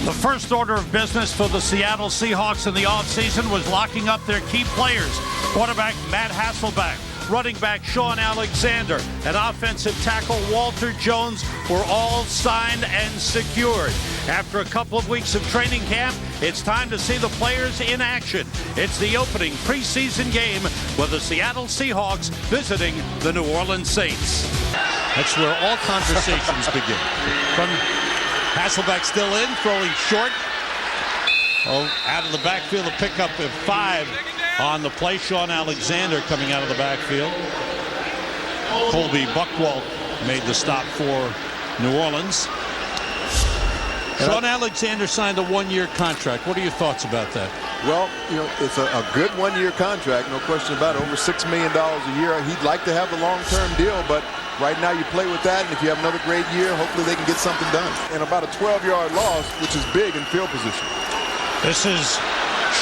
The first order of business for the Seattle Seahawks in the offseason was locking up their key players. Quarterback Matt Hasselbeck, running back Shaun Alexander, and offensive tackle Walter Jones were all signed and secured. After a couple of weeks of training camp, it's time to see the players in action. It's the opening preseason game with the Seattle Seahawks visiting the New Orleans Saints. That's where all conversations begin. From Hasselbeck still in, throwing short. Out of the backfield, a pickup of 5 on the play. Shaun Alexander coming out of the backfield. Colby Buckwalt made the stop for New Orleans. Shaun Alexander signed a 1-year contract. What are your thoughts about that? Well, it's a good 1-year contract, no question about it. Over $6 million a year. He'd like to have a long-term deal, but right now you play with that, and if you have another great year, hopefully they can get something done. And about a 12-yard loss, which is big in field position. This is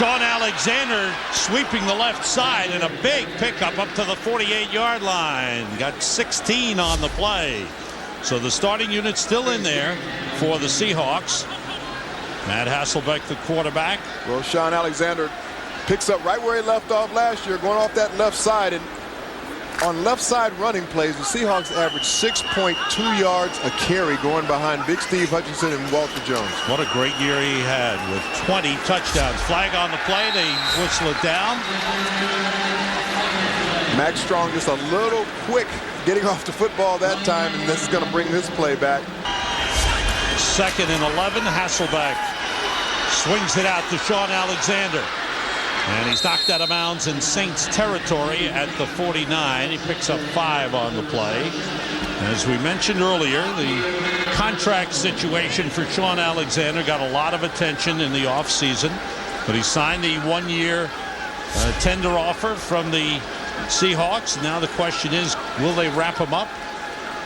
Shaun Alexander sweeping the left side, and a big pickup up to the 48-yard line. Got 16 on the play. So the starting unit's still in there for the Seahawks. Matt Hasselbeck, the quarterback. Well, Shaun Alexander picks up right where he left off last year, going off that left side. And on left side running plays, the Seahawks average 6.2 yards a carry going behind Big Steve Hutchinson and Walter Jones. What a great year he had with 20 touchdowns. Flag on the play. They whistle it down. Mack Strong just a little quick getting off the football that time, and this is going to bring this play back. 2nd and 11. Hasselbeck swings it out to Shaun Alexander. And he's knocked out of bounds in Saints territory at the 49. He picks up 5 on the play. As we mentioned earlier, the contract situation for Shaun Alexander got a lot of attention in the offseason. But he signed the 1-year tender offer from the Seahawks. Now the question is, will they wrap him up?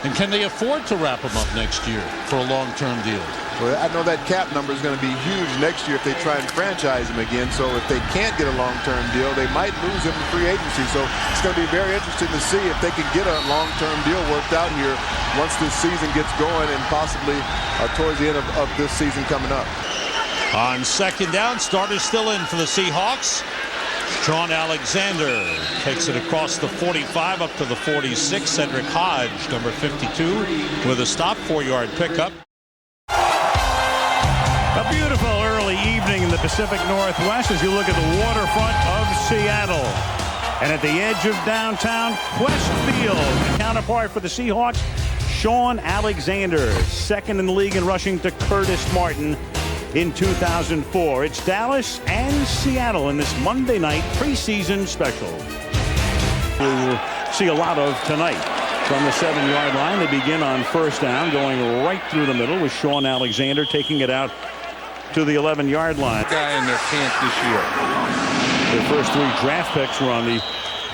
And can they afford to wrap him up next year for a long-term deal? Well, I know that cap number is going to be huge next year if they try and franchise him again. So if they can't get a long-term deal, they might lose him to free agency. So it's going to be very interesting to see if they can get a long-term deal worked out here once this season gets going, and possibly towards the end of this season coming up. On 2nd down, starters still in for the Seahawks. Shaun Alexander takes it across the 45 up to the 46. Cedric Hodge, number 52, with a stop, 4-yard pickup. A beautiful early evening in the Pacific Northwest as you look at the waterfront of Seattle. And at the edge of downtown, Quest Field. The counterpart for the Seahawks, Shaun Alexander, 2nd in the league in rushing to Curtis Martin in 2004. It's Dallas and Seattle in this Monday night preseason special. We'll see a lot of tonight. From the 7-yard line, they begin on 1st down, going right through the middle with Shaun Alexander taking it out to the 11-yard line. Guy in their camp this year. Their first 3 draft picks were on the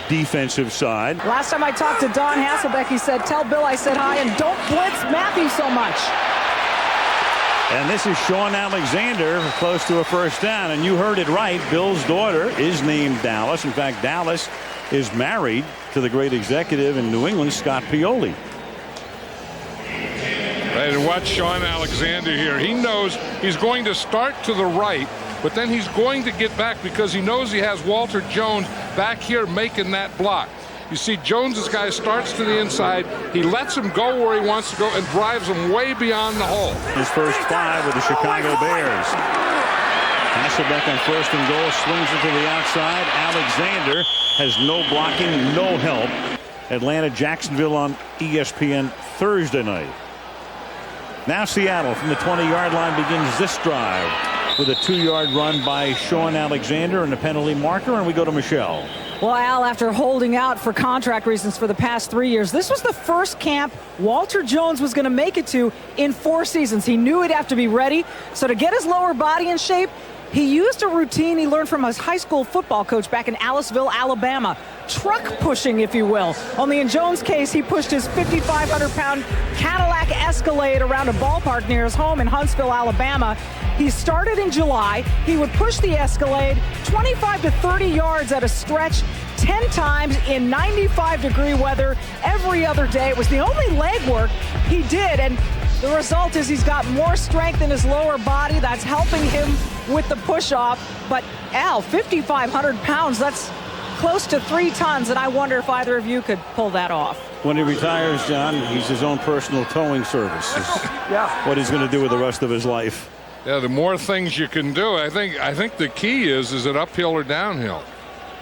defensive side. Last time I talked to Don Hasselbeck, he said, "Tell Bill I said hi and don't blitz Matthew so much." And this is Shaun Alexander close to a 1st down. And you heard it right. Bill's daughter is named Dallas. In fact, Dallas is married to the great executive in New England, Scott Pioli. Right, and watch Shaun Alexander here. He knows he's going to start to the right, but then he's going to get back because he knows he has Walter Jones back here making that block. You see Jones's guy starts to the inside. He lets him go where he wants to go and drives him way beyond the hole. His first 5 with the Chicago Bears. Hasselbeck on 1st and goal, swings it to the outside. Alexander has no blocking, no help. Atlanta, Jacksonville on ESPN Thursday night. Now Seattle from the 20-yard line begins this drive with a 2-yard run by Shaun Alexander and a penalty marker, and we go to Michelle. Well, Al, after holding out for contract reasons for the past 3 years, this was the first camp Walter Jones was going to make it to in 4 seasons. He knew he'd have to be ready. So to get his lower body in shape, he used a routine he learned from his high school football coach back in Aliceville, Alabama. Truck pushing, if you will. Only in Jones' case, he pushed his 5,500-pound Cadillac Escalade around a ballpark near his home in Huntsville, Alabama. He started in July. He would push the Escalade 25 to 30 yards at a stretch 10 times in 95-degree weather every other day. It was the only leg work he did, and The result is he's got more strength in his lower body. That's helping him with the push-off. But, Al, 5,500 pounds, that's close to 3 tons, and I wonder if either of you could pull that off. When he retires, John, he's his own personal towing service. Yeah. What he's going to do with the rest of his life. Yeah, the more things you can do, I think the key is it uphill or downhill?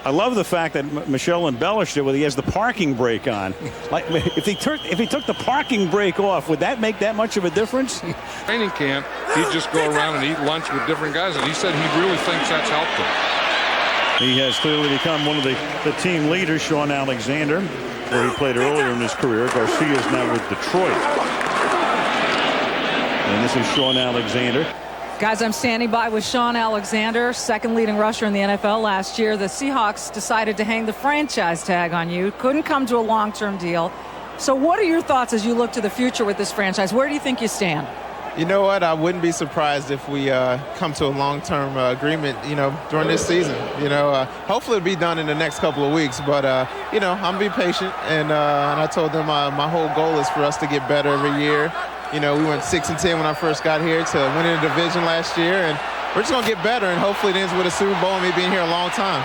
I love the fact that Michelle embellished it with he has the parking brake on. Like if he took the parking brake off, would that make that much of a difference? Training camp, he'd just go around and eat lunch with different guys, and he said he really thinks that's helped him. He has clearly become one of the team leaders. Shaun Alexander, where he played earlier in his career. Garcia is now with Detroit. And this is Shaun Alexander. Guys, I'm standing by with Shaun Alexander, second leading rusher in the NFL last year. The Seahawks decided to hang the franchise tag on you. Couldn't come to a long-term deal. So what are your thoughts as you look to the future with this franchise? Where do you think you stand? You know what? I wouldn't be surprised if we come to a long-term agreement, during this season. Hopefully it'll be done in the next couple of weeks. But, I'm going to be patient. And I told them my whole goal is for us to get better every year. We went 6-10 when I first got here to winning the division last year. And we're just going to get better. And hopefully it ends with a Super Bowl and me being here a long time.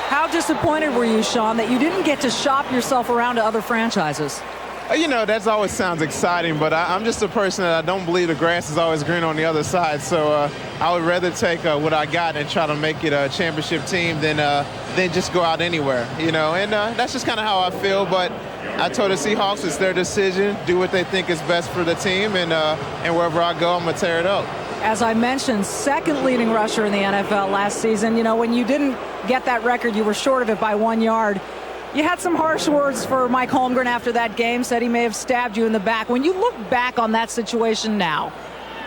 How disappointed were you, Shaun, that you didn't get to shop yourself around to other franchises? That always sounds exciting, but I'm just a person that I don't believe the grass is always green on the other side. So I would rather take what I got and try to make it a championship team than just go out anywhere, And that's just kind of how I feel. But I told the Seahawks it's their decision, do what they think is best for the team, and wherever I go, I'm going to tear it up. As I mentioned, second leading rusher in the NFL last season. When you didn't get that record, you were short of it by 1 yard. You had some harsh words for Mike Holmgren after that game, said he may have stabbed you in the back. When you look back on that situation now,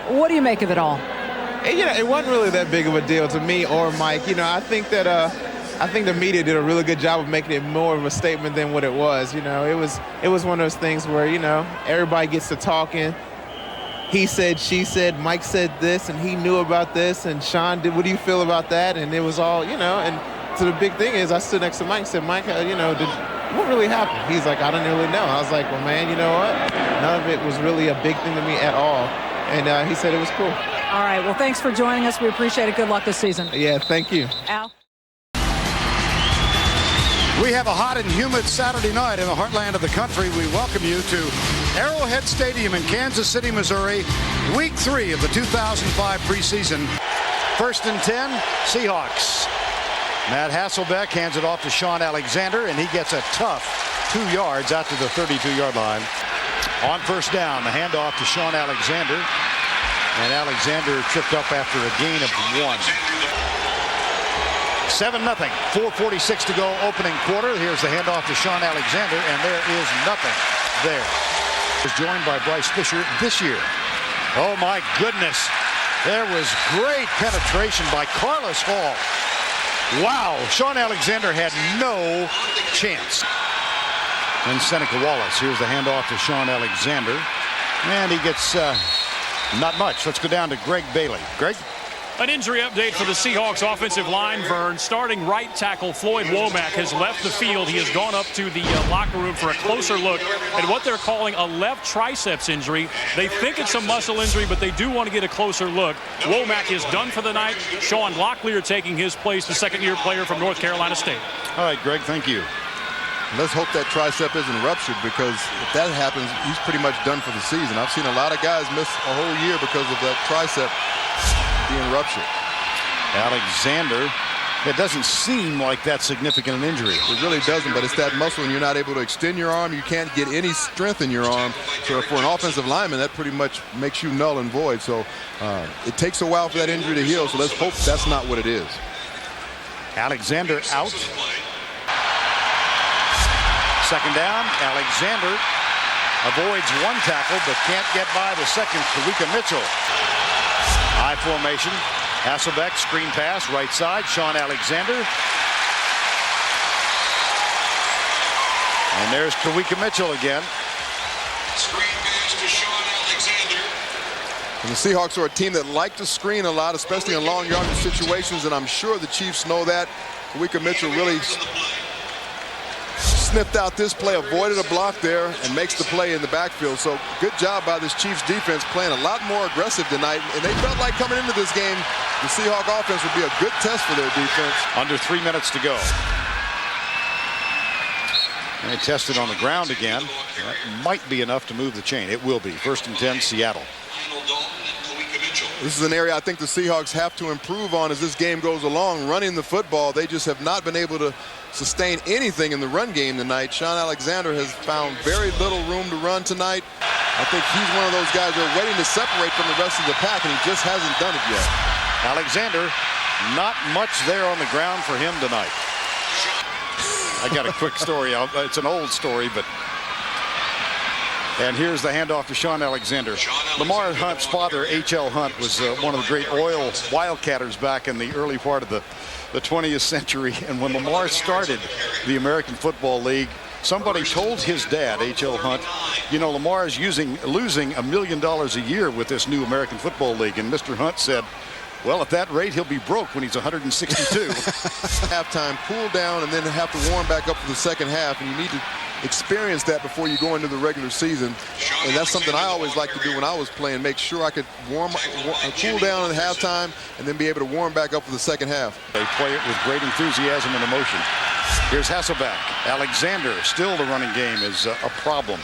what do you make of it all? It wasn't really that big of a deal to me or Mike. I think that I think the media did a really good job of making it more of a statement than what it was. It was one of those things where, everybody gets to talking. He said, she said, Mike said this, and he knew about this, and Sean did. What do you feel about that? And it was all, and so the big thing is I stood next to Mike and said, Mike, what really happened? He's like, I don't really know. I was like, well, man, you know what? None of it was really a big thing to me at all. And he said it was cool. All right. Well, thanks for joining us. We appreciate it. Good luck this season. Yeah, thank you. Al? We have a hot and humid Saturday night in the heartland of the country. We welcome you to Arrowhead Stadium in Kansas City, Missouri, Week 3 of the 2005 preseason. 1st and 10, Seahawks. Matt Hasselbeck hands it off to Shaun Alexander, and he gets a tough 2 yards out to the 32-yard line. On 1st down, the handoff to Shaun Alexander, and Alexander tripped up after a gain of 1. 7-0, 4:46 to go, opening quarter. Here's the handoff to Shaun Alexander, and there is nothing there. Is joined by Bryce Fisher this year. Oh my goodness, there was great penetration by Carlos Hall. Wow, Shaun Alexander had no chance. And Seneca Wallace, here's the handoff to Shaun Alexander, and he gets not much. Let's go down to Greg Bailey. Greg? An injury update for the Seahawks offensive line, Vern. Starting right tackle Floyd Womack has left the field. He has gone up to the locker room for a closer look at what they're calling a left triceps injury. They think it's a muscle injury, but they do want to get a closer look. Womack is done for the night. Sean Locklear taking his place, the second-year player from North Carolina State. All right, Greg, thank you. Let's hope that tricep isn't ruptured, because if that happens, he's pretty much done for the season. I've seen a lot of guys miss a whole year because of that tricep being ruptured. Alexander, it doesn't seem like that significant an injury. It really doesn't, but it's that muscle, and you're not able to extend your arm. You can't get any strength in your arm. So for an offensive lineman, that pretty much makes you null and void. So it takes a while for that injury to heal, so let's hope that's not what it is. Alexander out. 2nd down, Alexander avoids 1 tackle, but can't get by the second. Kawika Mitchell. High formation. Hasselbeck, screen pass, right side. Shaun Alexander. And there's Kawika Mitchell again. Screen pass to Shaun Alexander. And the Seahawks are a team that like to screen a lot, especially in long yardage situations, and I'm sure the Chiefs know that. Kawika Mitchell really sniffed out this play, avoided a block there, and makes the play in the backfield. So good job by this Chiefs defense, playing a lot more aggressive tonight. And they felt like coming into this game, the Seahawk offense would be a good test for their defense. Under 3 minutes to go. And they tested on the ground again. That might be enough to move the chain. It will be. 1st and 10, Seattle. This is an area I think the Seahawks have to improve on as this game goes along. Running the football, they just have not been able to sustain anything in the run game tonight. Shaun Alexander has found very little room to run tonight. I think he's one of those guys that are waiting to separate from the rest of the pack, and he just hasn't done it yet. Alexander, not much there on the ground for him tonight. I got a quick story. It's an old story, but... And here's the handoff to Shaun Alexander. Lamar Hunt's father, H.L. Hunt, was one of the great oil wildcatters back in the early part of the 20th century. And when Lamar started the American Football League, somebody told his dad, H.L. Hunt, you know, Lamar is losing $1 million a year with this new American Football League. And Mr. Hunt said, well, at that rate, he'll be broke when he's 162. Halftime, cool down, and then have to warm back up for the second half. And you need to experience that before you go into the regular season. And that's something I always like to do when I was playing, make sure I could cool down at halftime and then be able to warm back up for the second half. They play it with great enthusiasm and emotion. Here's Hasselbeck. Alexander, still the running game is a problem.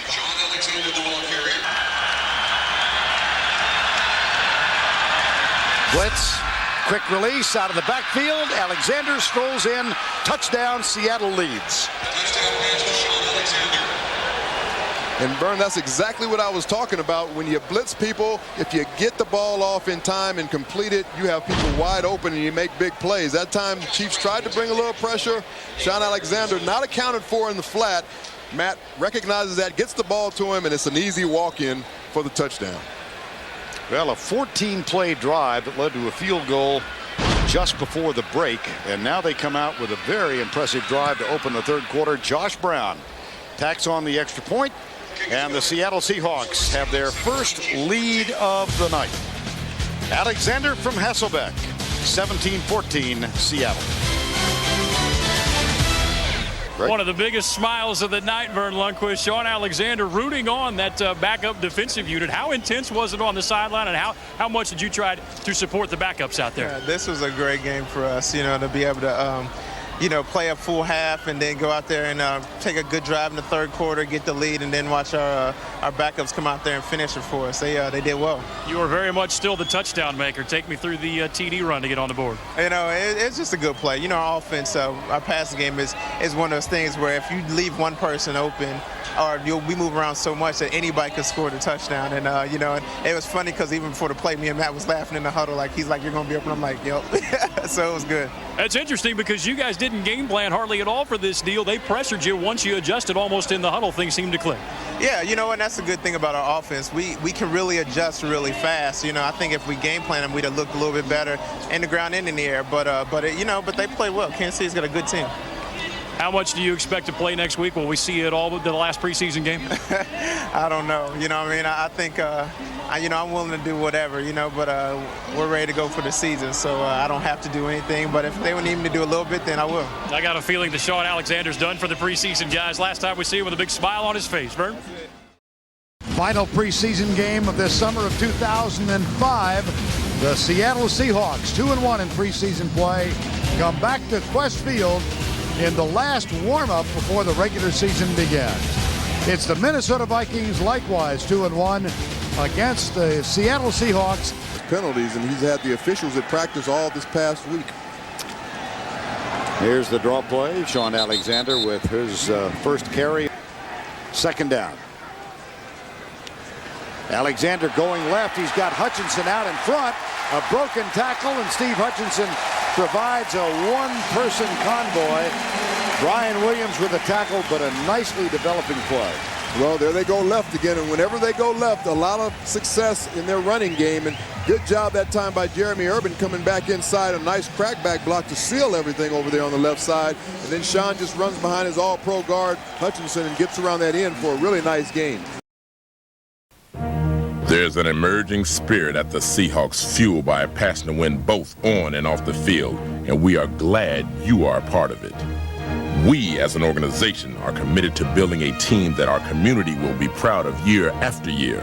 Blitz, quick release out of the backfield. Alexander strolls in, touchdown, Seattle leads. And Vern, that's exactly what I was talking about. When you blitz people, if you get the ball off in time and complete it, you have people wide open and you make big plays. That time the Chiefs tried to bring a little pressure. Shaun Alexander not accounted for in the flat. Matt recognizes that, gets the ball to him, and it's an easy walk-in for the touchdown. Well, a 14-play drive that led to a field goal just before the break, and now they come out with a very impressive drive to open the third quarter. Josh Brown tacks on the extra point, and the Seattle Seahawks have their first lead of the night. Alexander from Hasselbeck, 17-14 Seattle. Right. One of the biggest smiles of the night, Vern Lundquist. Shaun Alexander rooting on that backup defensive unit. How intense was it on the sideline, and how much did you try to support the backups out there? Yeah, this was a great game for us, you know, to be able to play a full half and then go out there and take a good drive in the third quarter, get the lead, and then watch our backups come out there and finish it for us. They did well. You are very much still the touchdown maker. Take me through the TD run to get on the board. You know, it's just a good play. You know, our offense, our passing game is one of those things where if you leave one person open, or we move around so much that anybody could score the touchdown. And, and it was funny because even before the play, me and Matt was laughing in the huddle. Like, he's like, you're going to be open. I'm like, yep. So it was good. That's interesting because you guys didn't game plan hardly at all for this deal. They pressured you. Once you adjusted almost in the huddle, things seemed to click. Yeah, you know, and that's the good thing about our offense. We can really adjust really fast. You know, I think if we game plan them, we'd have looked a little bit better in the ground and in the air. But they play well. Kansas City's got a good team. How much do you expect to play next week? Will we see it all with the last preseason game? I don't know. You know what I mean? I think, I'm willing to do whatever, but we're ready to go for the season. So I don't have to do anything. But if they would need me to do a little bit, then I will. I got a feeling that Shaun Alexander's done for the preseason, guys. Last time we see him with a big smile on his face. Vern? Final preseason game of this summer of 2005. The Seattle Seahawks, 2-1 in preseason play, come back to Quest Field in the last warm-up before the regular season begins. It's the Minnesota Vikings, likewise 2-1 against the Seattle Seahawks. Penalties, and he's had the officials at practice all this past week. Here's the draw play. Shaun Alexander with his first carry. Second down. Alexander going left. He's got Hutchinson out in front. A broken tackle, and Steve Hutchinson provides a one-person convoy. Brian Williams with a tackle, but a nicely developing play. Well, there they go left again, and whenever they go left, a lot of success in their running game, and good job that time by Jeremy Urban coming back inside. A nice crackback block to seal everything over there on the left side, and then Shaun just runs behind his all-pro guard, Hutchinson, and gets around that end for a really nice game. There's an emerging spirit at the Seahawks, fueled by a passion to win both on and off the field, and we are glad you are a part of it. We, as an organization, are committed to building a team that our community will be proud of year after year.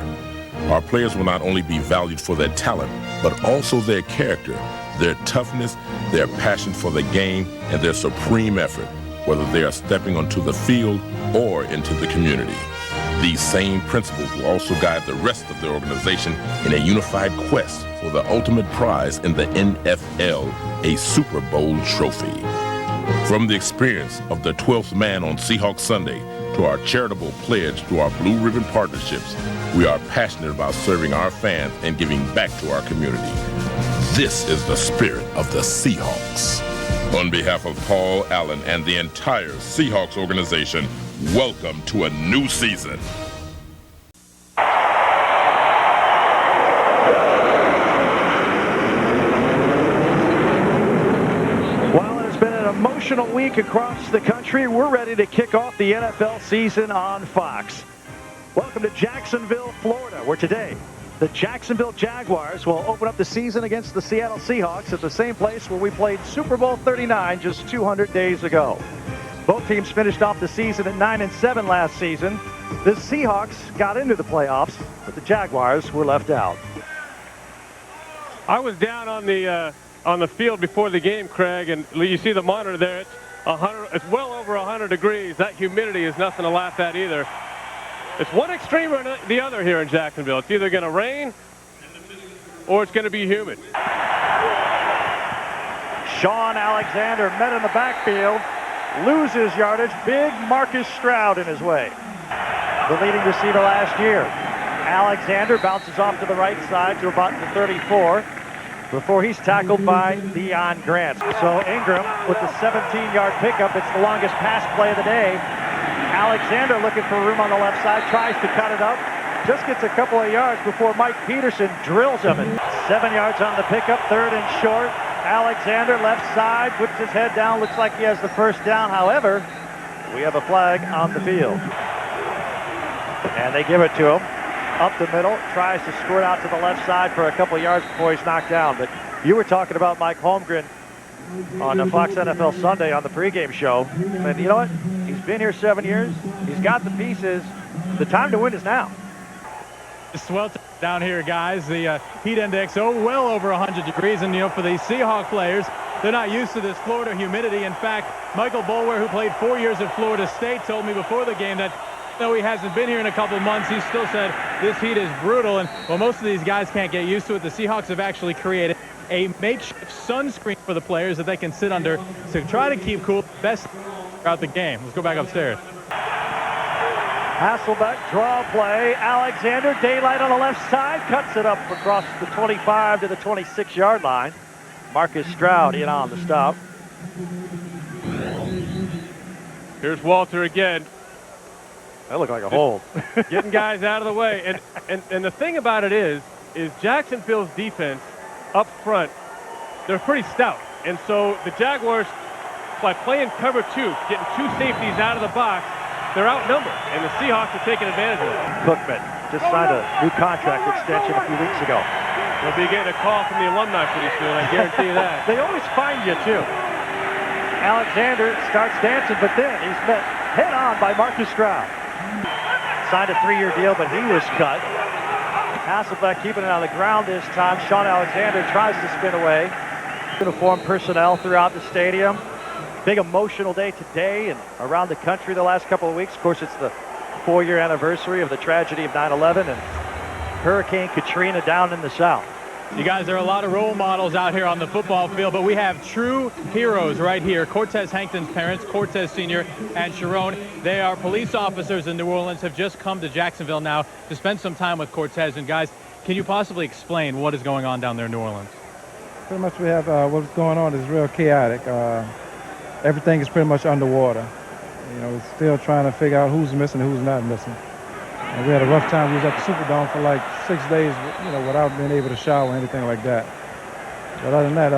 Our players will not only be valued for their talent, but also their character, their toughness, their passion for the game, and their supreme effort, whether they are stepping onto the field or into the community. These same principles will also guide the rest of the organization in a unified quest for the ultimate prize in the NFL, a Super Bowl trophy. From the experience of the 12th man on Seahawks Sunday to our charitable pledge to our Blue Ribbon partnerships, we are passionate about serving our fans and giving back to our community. This is the spirit of the Seahawks. On behalf of Paul Allen and the entire Seahawks organization, welcome to a new season. Emotional week across the country. We're ready to kick off the NFL season on Fox. Welcome to Jacksonville, Florida, where today the Jacksonville Jaguars will open up the season against the Seattle Seahawks at the same place where we played Super Bowl 39 just 200 days ago. Both teams finished off the season at 9-7 last season. The Seahawks got into the playoffs, but the Jaguars were left out. I was down on the field before the game, Craig, and you see the monitor there. It's 100. It's well over 100 degrees. That humidity is nothing to laugh at either. It's one extreme or the other here in Jacksonville. It's either going to rain or it's going to be humid. Shaun Alexander met in the backfield, loses yardage. Big Marcus Stroud in his way. The leading receiver last year. Alexander bounces off to the right side to about the 34. Before he's tackled by Deion Grant. So Ingram with the 17-yard pickup. It's the longest pass play of the day. Alexander looking for room on the left side, tries to cut it up. Just gets a couple of yards before Mike Peterson drills him. And 7 yards on the pickup, third and short. Alexander left side, puts his head down, looks like he has the first down. However, we have a flag on the field. And they give it to him. Up the middle, tries to squirt out to the left side for a couple of yards before he's knocked down. But you were talking about Mike Holmgren on the Fox NFL Sunday on the pregame show. And you know what? He's been here 7 years. He's got the pieces. The time to win is now. Swelter down here, guys. The heat index, well over 100 degrees. And, for the Seahawk players, they're not used to this Florida humidity. In fact, Michael Boulware, who played 4 years at Florida State, told me before the game that though he hasn't been here in a couple months, he still said this heat is brutal. And while most of these guys can't get used to it, the Seahawks have actually created a makeshift sunscreen for the players that they can sit under to try to keep cool best throughout the game. Let's go back upstairs. Hasselbeck, draw play. Alexander, daylight on the left side, cuts it up across the 25 to the 26-yard line. Marcus Stroud in on the stop. Here's Walter again. That looked like a hold. Getting guys out of the way. And the thing about it is Jacksonville's defense up front, they're pretty stout. And so the Jaguars, by playing cover two, getting two safeties out of the box, they're outnumbered. And the Seahawks are taking advantage of it. Cookman just signed a new contract extension a few weeks ago. They'll be getting a call from the alumni pretty soon, I guarantee you that. They always find you, too. Alexander starts dancing, but then he's met head-on by Marcus Stroud. Signed a 3-year deal, but he was cut. Hasselbeck keeping it on the ground this time. Shaun Alexander tries to spin away. Uniform personnel throughout the stadium. Big emotional day today and around the country the last couple of weeks. Of course, it's the 4-year anniversary of the tragedy of 9/11 and Hurricane Katrina down in the South. You guys, there are a lot of role models out here on the football field, but we have true heroes right here. Cortez Hankton's parents, Cortez Sr. and Sharon, they are police officers in New Orleans, have just come to Jacksonville now to spend some time with Cortez. And guys, can you possibly explain what is going on down there in New Orleans? Pretty much we have what's going on is real chaotic. Everything is pretty much underwater. We're still trying to figure out who's missing and who's not missing. And we had a rough time. We was at the Superdome for like 6 days, without being able to shower or anything like that. But other than that,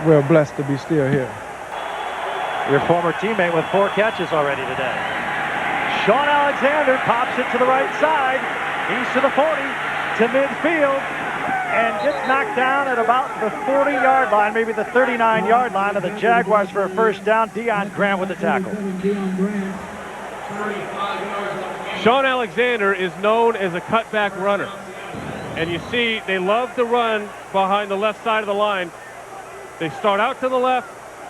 we're blessed to be still here. Your former teammate with 4 catches already today. Shaun Alexander pops it to the right side. He's to the 40, to midfield. and gets knocked down at about the 40-yard line, maybe the 39-yard line of the Jaguars for a first down. Deion Grant with the tackle. Shaun Alexander is known as a cutback runner. And you see, they love to run behind the left side of the line. They start out to the left.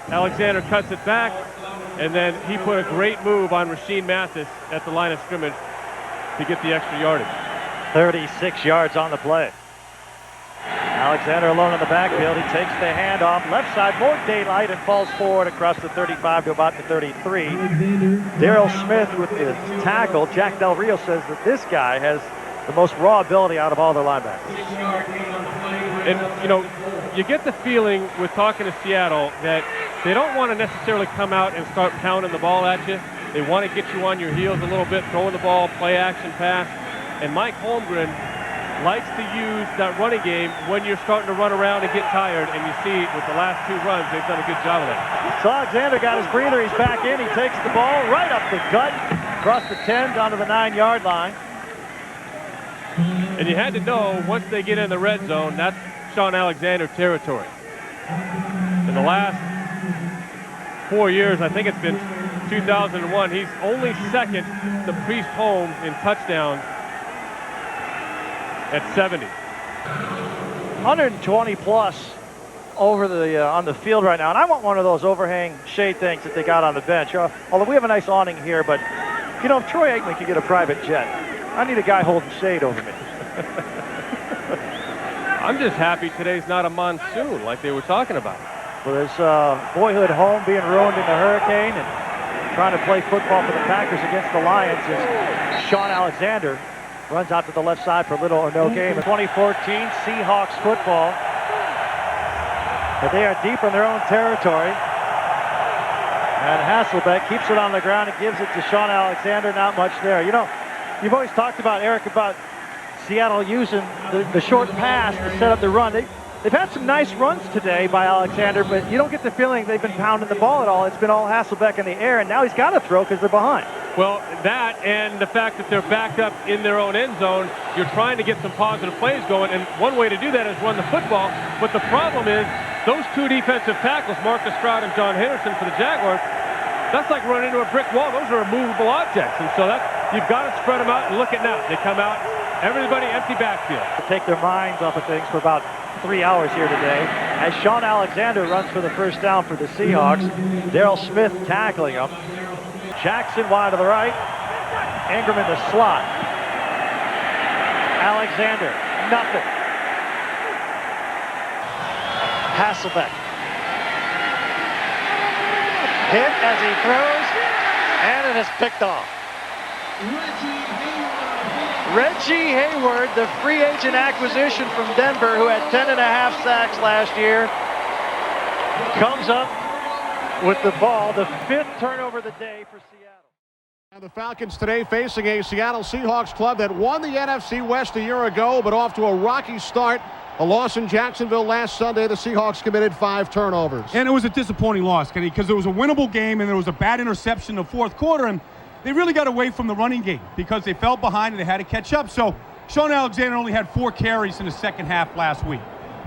Alexander cuts it back. And then he put a great move on Rasheed Mathis at the line of scrimmage to get the extra yardage. 36 yards on the play. Alexander alone in the backfield. He takes the handoff. Left side, more daylight, and falls forward across the 35 to about the 33. Darrell Smith with the tackle. Jack Del Rio says that this guy has the most raw ability out of all their linebackers. And, you know, you get the feeling with talking to Seattle that they don't want to necessarily come out and start pounding the ball at you. They want to get you on your heels a little bit, throwing the ball, play action pass. And Mike Holmgren likes to use that running game when you're starting to run around and get tired. And you see with the last two runs, they've done a good job of that. So Alexander got his breather. He's back in. He takes the ball right up the gut, across the 10 down to the 9-yard line. And you had to know, once they get in the red zone, that's Shaun Alexander territory. In the last 4 years, I think it's been 2001, he's only second to Priest Holmes in touchdowns at 70. 120 plus over the on the field right now, and I want one of those overhang shade things that they got on the bench. Although we have a nice awning here, but you know, if Troy Aikman could get a private jet, I need a guy holding shade over me. I'm just happy today's not a monsoon like they were talking about. Well, there's boyhood home being ruined in the hurricane, and trying to play football for the Packers against the Lions is Shaun Alexander. Runs out to the left side for little or no game. 2014 Seahawks football. But they are deep in their own territory. And Hasselbeck keeps it on the ground and gives it to Shaun Alexander. Not much there. You know, you've always talked about, Eric, about Seattle using the short pass to set up the run. They've had some nice runs today by Alexander, but you don't get the feeling they've been pounding the ball at all. It's been all Hasselbeck in the air, and now he's got to throw because they're behind. Well, that and the fact that they're backed up in their own end zone, you're trying to get some positive plays going, and one way to do that is run the football. But the problem is those two defensive tackles, Marcus Stroud and John Henderson for the Jaguars, that's like running into a brick wall. Those are immovable objects, and so you've got to spread them out and look at now. They come out, everybody empty backfield. Take their minds off of things for about 3 hours here today as Shaun Alexander runs for the first down for the Seahawks. Darrell Smith tackling him. Jackson wide to the right. Ingram in the slot. Alexander, nothing. Hasselbeck. Hit as he throws, and it is picked off. Reggie Hayward, the free agent acquisition from Denver, who had 10.5 sacks last year, comes up with the ball, the 5th turnover of the day for Seattle. And the Falcons today facing a Seattle Seahawks club that won the NFC West a year ago, but off to a rocky start. A loss in Jacksonville last Sunday. The Seahawks committed 5 turnovers. And it was a disappointing loss, Kenny, because it was a winnable game and there was a bad interception in the fourth quarter, and they really got away from the running game because they fell behind and they had to catch up. So Shaun Alexander only had 4 carries in the second half last week.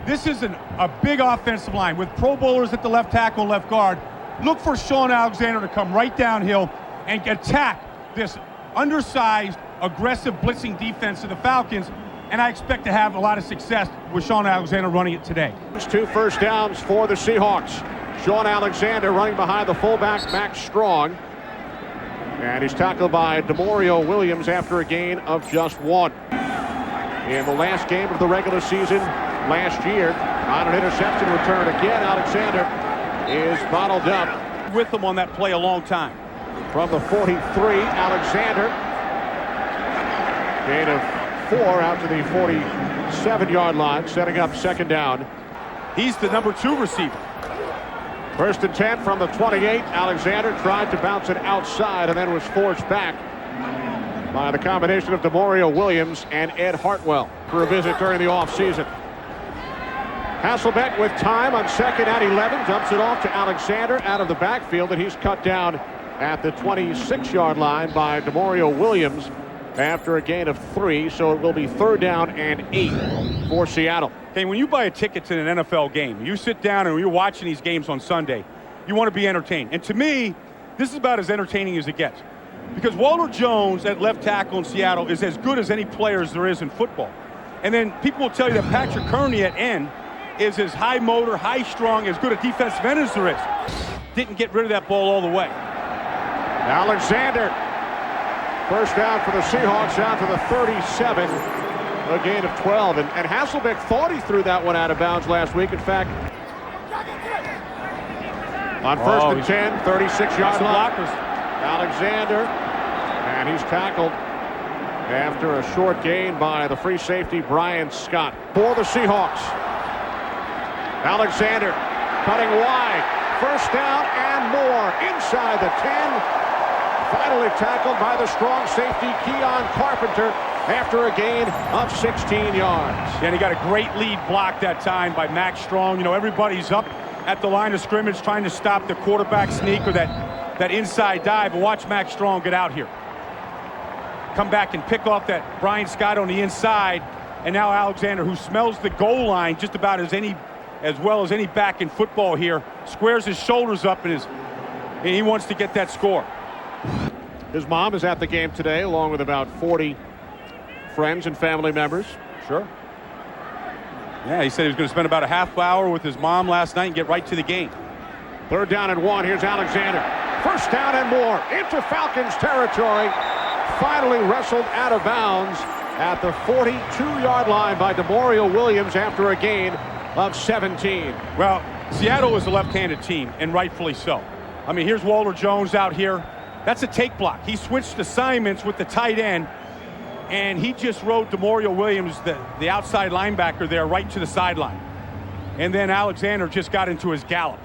This is a big offensive line with Pro Bowlers at the left tackle, left guard. Look for Shaun Alexander to come right downhill and attack this undersized, aggressive blitzing defense of the Falcons, and I expect to have a lot of success with Shaun Alexander running it today. 2 first downs for the Seahawks. Shaun Alexander running behind the fullback, Mack Strong. And he's tackled by DeMario Williams after a gain of just 1. In the last game of the regular season last year, on an interception return again, Alexander is bottled up. With them on that play a long time. From the 43, Alexander. Gain of 4 out to the 47-yard line, setting up second down. He's the number 2 receiver. First and 10 from the 28. Alexander tried to bounce it outside and then was forced back by the combination of DeMario Williams and Ed Hartwell for a visit during the offseason. Hasselbeck with time on 2nd and 11. Dumps it off to Alexander out of the backfield, and he's cut down at the 26-yard line by DeMario Williams after a gain of 3. So it will be 3rd down and 8. for Seattle. Okay, when you buy a ticket to an NFL game, you sit down and you're watching these games on Sunday, you want to be entertained. And to me, this is about as entertaining as it gets. Because Walter Jones at left tackle in Seattle is as good as any players there is in football. And then people will tell you that Patrick Kearney at end is as high motor, high strong, as good a defensive end as there is. Didn't get rid of that ball all the way. Alexander, first down for the Seahawks out to the 37, a gain of 12. And Hasselbeck thought he threw that one out of bounds last week. In fact, on first and 10, 36-yard line. Alexander, and he's tackled after a short gain by the free safety Brian Scott. For the Seahawks, Alexander cutting wide, first down and more inside the 10. Finally tackled by the strong safety Keon Carpenter after a gain of 16 yards. Yeah, and he got a great lead block that time by Mack Strong. You know, everybody's up at the line of scrimmage trying to stop the quarterback sneak or that inside dive, and watch Mack Strong get out here. Come back and pick off that Brian Scott on the inside, and now Alexander, who smells the goal line just about as well as any back in football here, squares his shoulders up and he wants to get that score. His mom is at the game today, along with about 40 friends and family members. Sure. Yeah, he said he was going to spend about a half hour with his mom last night and get right to the game. Third down and 1. Here's Alexander. First down and more into Falcons territory. Finally wrestled out of bounds at the 42-yard line by DeMario Williams after a gain of 17. Well, Seattle is a left-handed team, and rightfully so. I mean, here's Walter Jones out here. That's a take block. He switched assignments with the tight end, and he just rode DeMario Williams, the outside linebacker there, right to the sideline. And then Alexander just got into his gallop.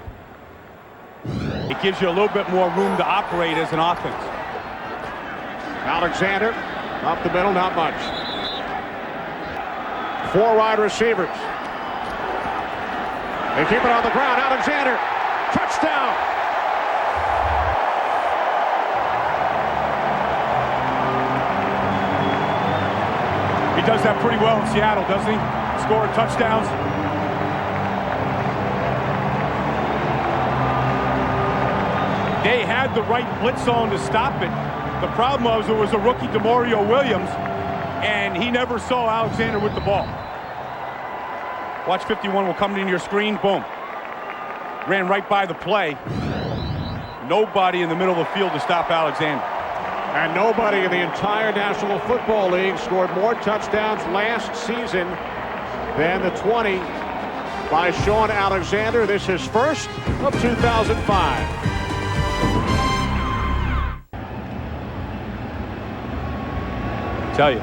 It gives you a little bit more room to operate as an offense. Alexander up the middle, not much. 4 wide receivers. They keep it on the ground. Alexander, touchdown. He does that pretty well in Seattle, doesn't he? Scoring touchdowns. They had the right blitz on to stop it. The problem was it was a rookie, DeMario Williams, and he never saw Alexander with the ball. Watch 51 will come into your screen. Boom. Ran right by the play. Nobody in the middle of the field to stop Alexander. And nobody in the entire National Football League scored more touchdowns last season than the 20 by Shaun Alexander. This is first of 2005. Tell you,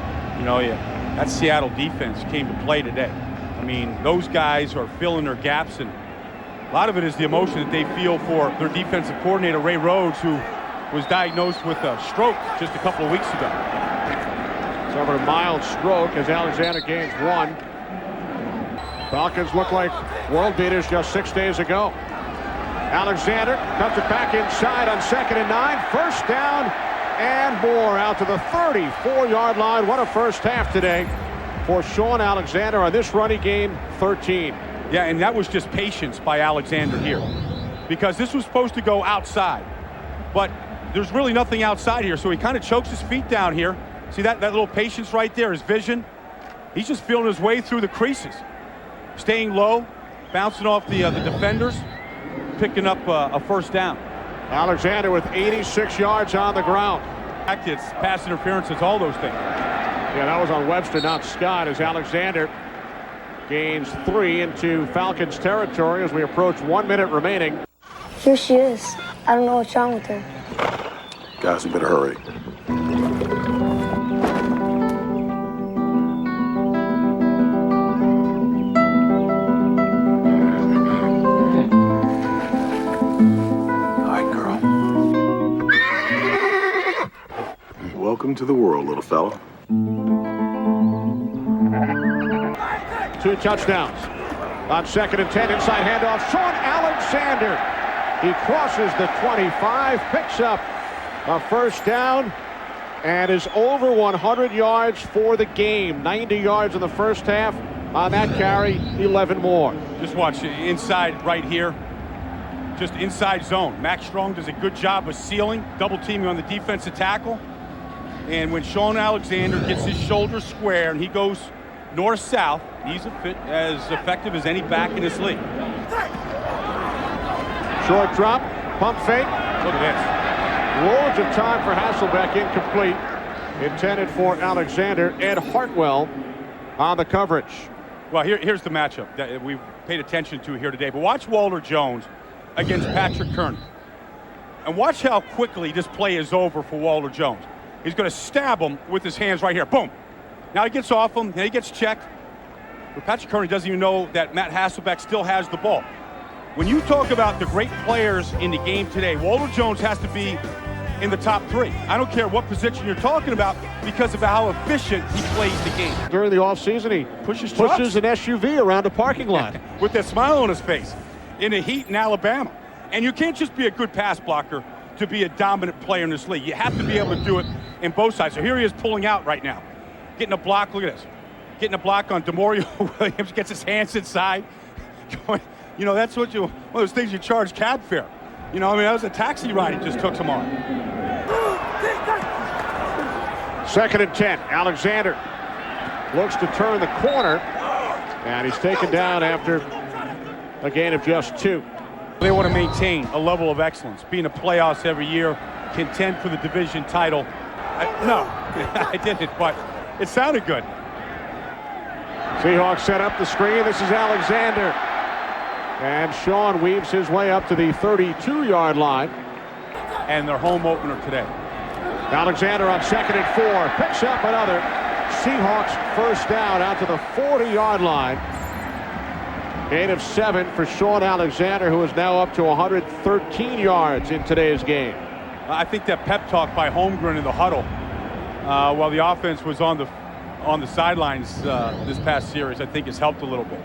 that Seattle defense came to play today. I mean, those guys are filling their gaps, and a lot of it is the emotion that they feel for their defensive coordinator, Ray Rhodes, who was diagnosed with a stroke just a couple of weeks ago. Suffered a mild stroke as Alexander gains 1. Falcons look like world beaters just 6 days ago. Alexander cuts it back inside on 2nd and 9. First down and more out to the 34-yard line. What a first half today for Shaun Alexander on this run. He gained 13. Yeah, and that was just patience by Alexander here, because this was supposed to go outside, but there's really nothing outside here, so he kind of chokes his feet down here. See that little patience right there, his vision? He's just feeling his way through the creases, staying low, bouncing off the defenders, picking up a first down. Alexander with 86 yards on the ground. It's pass interference, it's all those things. Yeah, that was on Webster, not Scott, as Alexander gains 3 into Falcons territory as we approach 1 minute remaining. Here she is. I don't know what's wrong with her. Guys, we better hurry. Hi, girl. Welcome to the world, little fella. 2 touchdowns. On 2nd and 10, inside handoff, Shaun Alexander. He crosses the 25, picks up a first down, and is over 100 yards for the game. 90 yards in the first half, on that carry, 11 more. Just watch inside right here. Just inside zone. Mack Strong does a good job of sealing, double teaming on the defensive tackle. And when Shaun Alexander gets his shoulder square and he goes north-south, he's as effective as any back in this league. Short drop, pump fake. Look at this. Loads of time for Hasselbeck, incomplete. Intended for Alexander. Ed Hartwell on the coverage. Well, here's the matchup that we paid attention to here today. But watch Walter Jones against Patrick Kearney. And watch how quickly this play is over for Walter Jones. He's going to stab him with his hands right here. Boom. Now he gets off him, and he gets checked. But Patrick Kearney doesn't even know that Matt Hasselbeck still has the ball. When you talk about the great players in the game today, Walter Jones has to be in the top 3. I don't care what position you're talking about because of how efficient he plays the game. During the offseason, he pushes an SUV around a parking lot. With that smile on his face in the heat in Alabama. And you can't just be a good pass blocker to be a dominant player in this league. You have to be able to do it in both sides. So here he is pulling out right now. Getting a block, look at this. Getting a block on DeMario Williams, gets his hands inside. You know, that's one of those things you charge cab fare. You know, I mean, that was a taxi ride he just took tomorrow. 2nd and 10. Alexander looks to turn the corner, and he's taken down after a gain of just 2. They want to maintain a level of excellence, be in the playoffs every year, contend for the division title. No, I didn't, but it sounded good. Seahawks set up the screen. This is Alexander. And Shaun weaves his way up to the 32-yard line. And their home opener today. Alexander on 2nd and 4. Picks up another Seahawks first down out to the 40-yard line. Gain of 7 for Shaun Alexander, who is now up to 113 yards in today's game. I think that pep talk by Holmgren in the huddle while the offense was on the sidelines this past series, I think has helped a little bit.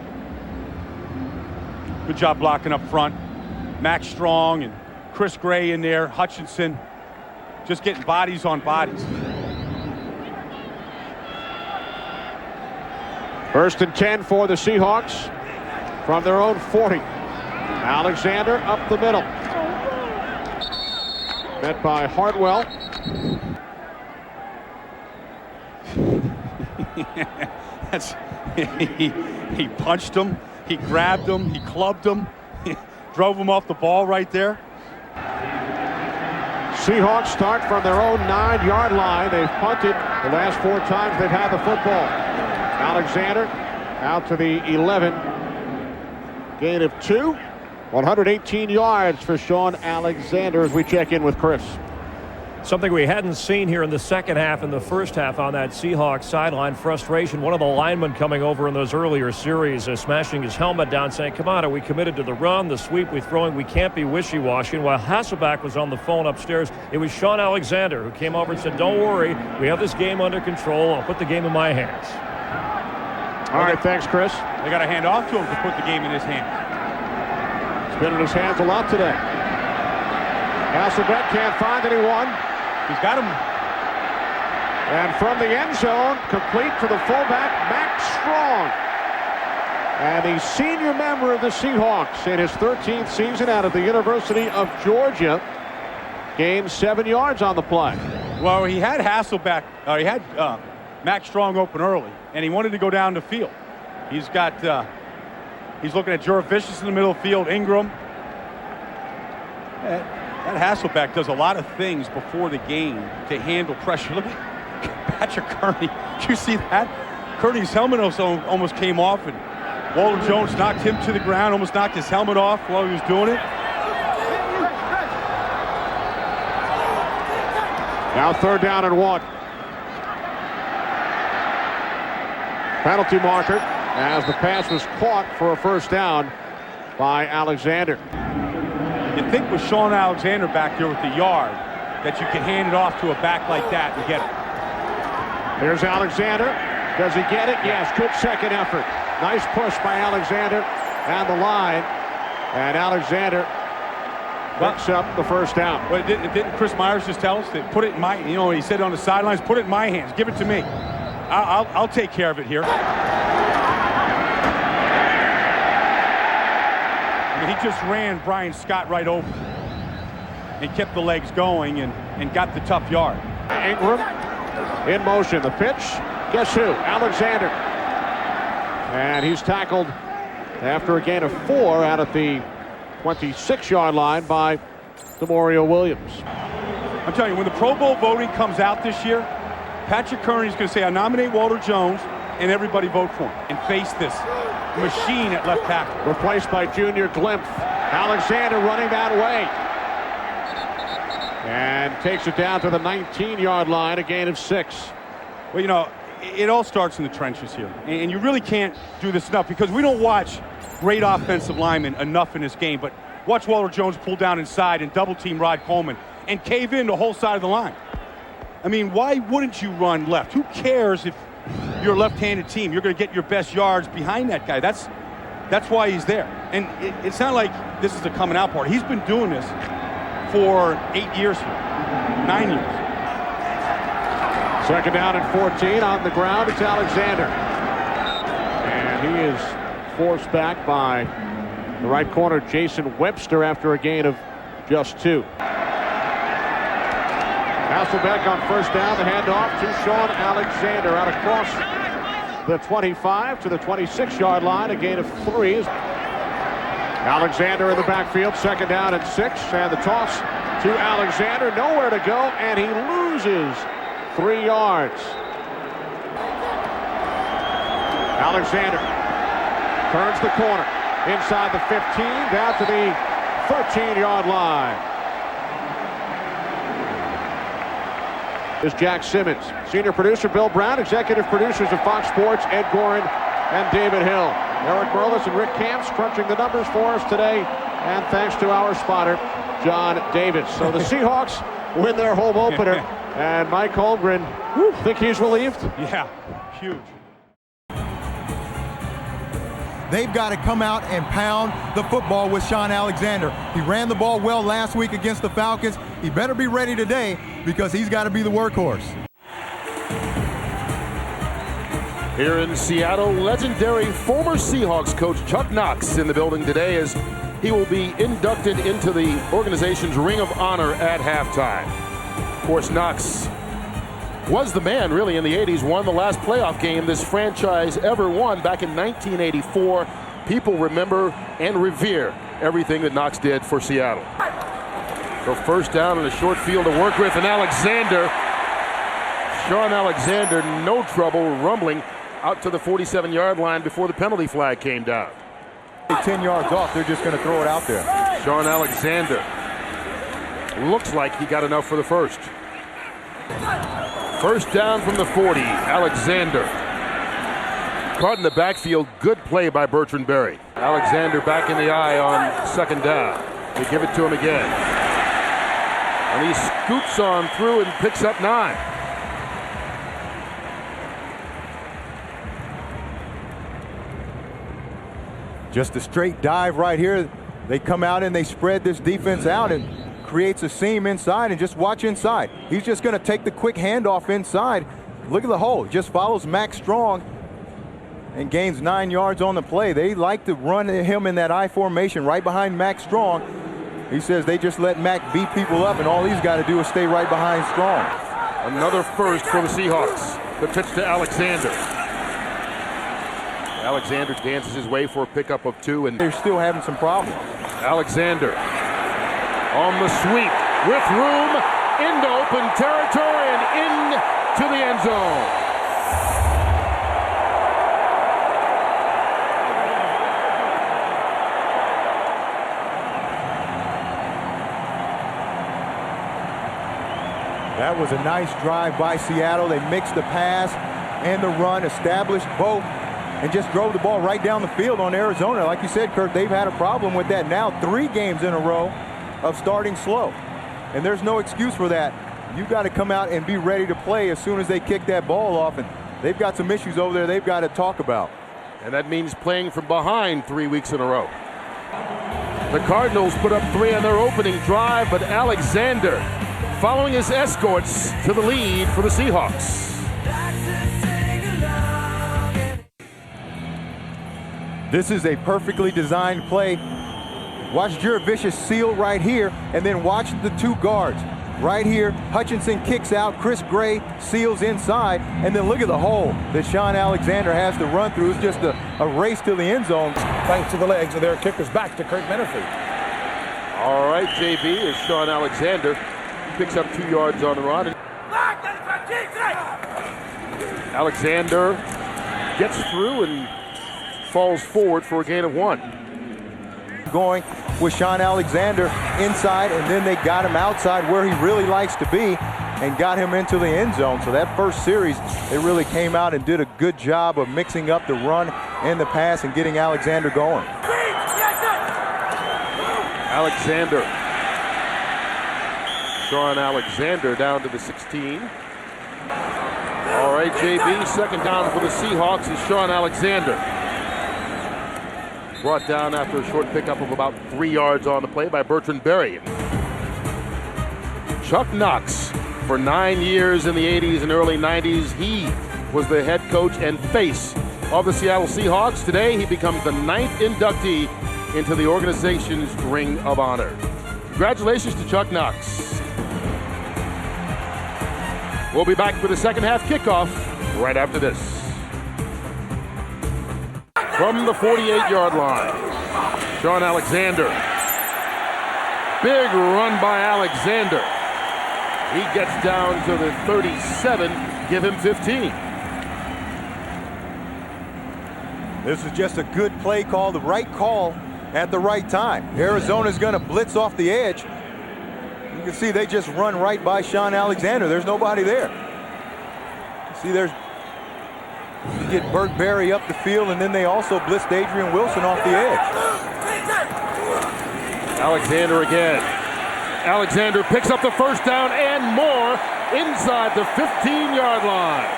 Good job blocking up front. Mack Strong and Chris Gray in there. Hutchinson just getting bodies on bodies. 1st and 10 for the Seahawks from their own 40. Alexander up the middle. Met by Hartwell. He punched him. He grabbed him, he clubbed him, drove him off the ball right there. Seahawks start from their own 9-yard line. They've punted the last 4 times they've had the football. Alexander out to the 11. Gain of 2. 118 yards for Shaun Alexander as we check in with Chris. Something we hadn't seen here in the second half and the first half on that Seahawks sideline. Frustration. One of the linemen coming over in those earlier series, smashing his helmet down, saying, come on, are we committed to the run, the sweep, we throwing? We can't be wishy-washy. And while Hasselbeck was on the phone upstairs, it was Shaun Alexander who came over and said, don't worry, we have this game under control. I'll put the game in my hands. All right, thanks, Chris. They got to hand off to him to put the game in his hands. It's been in his hands a lot today. Hasselbeck can't find anyone. He's got him. And from the end zone, complete to the fullback, Mack Strong. And the senior member of the Seahawks in his 13th season out of the University of Georgia gained 7 yards on the play. Well, he had Hasselbeck, he had Mack Strong open early, and he wanted to go down the field. He's got, he's looking at Jurevicius in the middle of the field, Ingram. That Hasselbeck does a lot of things before the game to handle pressure. Look at Patrick Kearney. Did you see that? Kearney's helmet almost came off, and Walter Jones knocked him to the ground, almost knocked his helmet off while he was doing it. Now 3rd down and 1. Penalty marker as the pass was caught for a first down by Alexander. You think with Shaun Alexander back there with the yard that you can hand it off to a back like that and get it. Here's Alexander. Does he get it? Yes, good second effort. Nice push by Alexander and the line. And Alexander picks up the first down. But didn't Chris Myers just tell us that put it in my, you know, he said on the sidelines, put it in my hands. Give it to me. I'll take care of it here. mean, he just ran Brian Scott right over and kept the legs going and got the tough yard. Ingram in motion. The pitch. Guess who? Alexander. And he's tackled after a gain of 4 out at the 26-yard line by Demario Williams. I'm telling you, when the Pro Bowl voting comes out this year, Patrick Kearney's going to say, I nominate Walter Jones, and everybody vote for him and face this machine at left tackle. Replaced by Junior Glimpf. Alexander running that way. And takes it down to the 19-yard line, a gain of 6. Well, you know, it all starts in the trenches here. And you really can't do this enough because we don't watch great offensive linemen enough in this game. But watch Walter Jones pull down inside and double-team Rod Coleman and cave in the whole side of the line. I mean, why wouldn't you run left? Who cares if you're a left-handed team? You're going to get your best yards behind that guy. That's why he's there. And it's not like this is the coming out part. He's been doing this for 8 years here, 9 years. Second down and 14 on the ground. It's Alexander. And he is forced back by the right corner, Jason Webster, after a gain of just 2. Hasselbeck on first down. The handoff to Shaun Alexander out across the 25 to the 26-yard line. A gain of 3. Alexander in the backfield. Second down and 6. And the toss to Alexander. Nowhere to go. And he loses 3 yards. Alexander turns the corner inside the 15 down to the 13-yard line. Is Jack Simmons. Senior producer Bill Brown, executive producers of Fox Sports Ed Gorin and David Hill. Eric Burles and Rick Camps crunching the numbers for us today, and thanks to our spotter John Davis. So the Seahawks win their home opener. And Mike Holmgren, think he's relieved? Yeah, huge. They've got to come out and pound the football with Shaun Alexander. He ran the ball well last week against the Falcons. He better be ready today because he's got to be the workhorse. Here in Seattle, legendary former Seahawks coach Chuck Knox in the building today as he will be inducted into the organization's Ring of Honor at halftime. Of course, Knox was the man really in the 80s, won the last playoff game this franchise ever won back in 1984. People remember and revere everything that Knox did for Seattle. So first down and a short field to work with, and Alexander, Shaun Alexander, no trouble rumbling out to the 47-yard line before the penalty flag came down. 10 yards off, they're just going to throw it out there. Shaun Alexander looks like he got enough for the first. First down from the 40, Alexander. Caught in the backfield, good play by Bertrand Berry. Alexander back in the eye on second down. They give it to him again. And he scoots on through and picks up 9. Just a straight dive right here. They come out and they spread this defense out and creates a seam inside, and just watch inside. He's just going to take the quick handoff inside. Look at the hole. Just follows Mack Strong and gains 9 yards on the play. They like to run him in that I formation right behind Mack Strong. He says they just let Mack beat people up, and all he's got to do is stay right behind Strong. Another first for the Seahawks. The pitch to Alexander. Alexander dances his way for a pickup of 2, and they're still having some problems. Alexander on the sweep with room into open territory and into the end zone. That was a nice drive by Seattle. They mixed the pass and the run, established both, and just drove the ball right down the field on Arizona. Like you said, Kurt, they've had a problem with that now 3 games in a row of starting slow. And there's no excuse for that. You've got to come out and be ready to play as soon as they kick that ball off. And they've got some issues over there they've got to talk about. And that means playing from behind 3 weeks in a row. The Cardinals put up 3 on their opening drive, but Alexander following his escorts to the lead for the Seahawks. This is a perfectly designed play. Watch Jurevicius seal right here, and then watch the two guards. Right here, Hutchinson kicks out, Chris Gray seals inside, and then look at the hole that Shaun Alexander has to run through. It's just a race to the end zone. Thanks to the legs of their kickers back to Kirk Menifee. All right, JB, is Shaun Alexander. He picks up 2 yards on the run. Alexander gets through and falls forward for a gain of 1. Going with Shaun Alexander inside, and then they got him outside where he really likes to be and got him into the end zone. So that first series, they really came out and did a good job of mixing up the run and the pass and getting Alexander going. Alexander. Shaun Alexander down to the 16. All right, JB, second down for the Seahawks is Shaun Alexander. Brought down after a short pickup of about 3 yards on the play by Bertrand Berry. Chuck Knox, for 9 years in the 80s and early 90s, he was the head coach and face of the Seattle Seahawks. Today, he becomes the 9th inductee into the organization's Ring of Honor. Congratulations to Chuck Knox. We'll be back for the second half kickoff right after this. From the 48-yard line, Shaun Alexander. Big run by Alexander. He gets down to the 37, give him 15. This is just a good play call, the right call at the right time. Arizona's going to blitz off the edge. You can see they just run right by Shaun Alexander. There's nobody there. See, there's you get Burt Berry up the field, and then they also blitzed Adrian Wilson off the edge. Alexander again. Alexander picks up the first down and more inside the 15-yard line.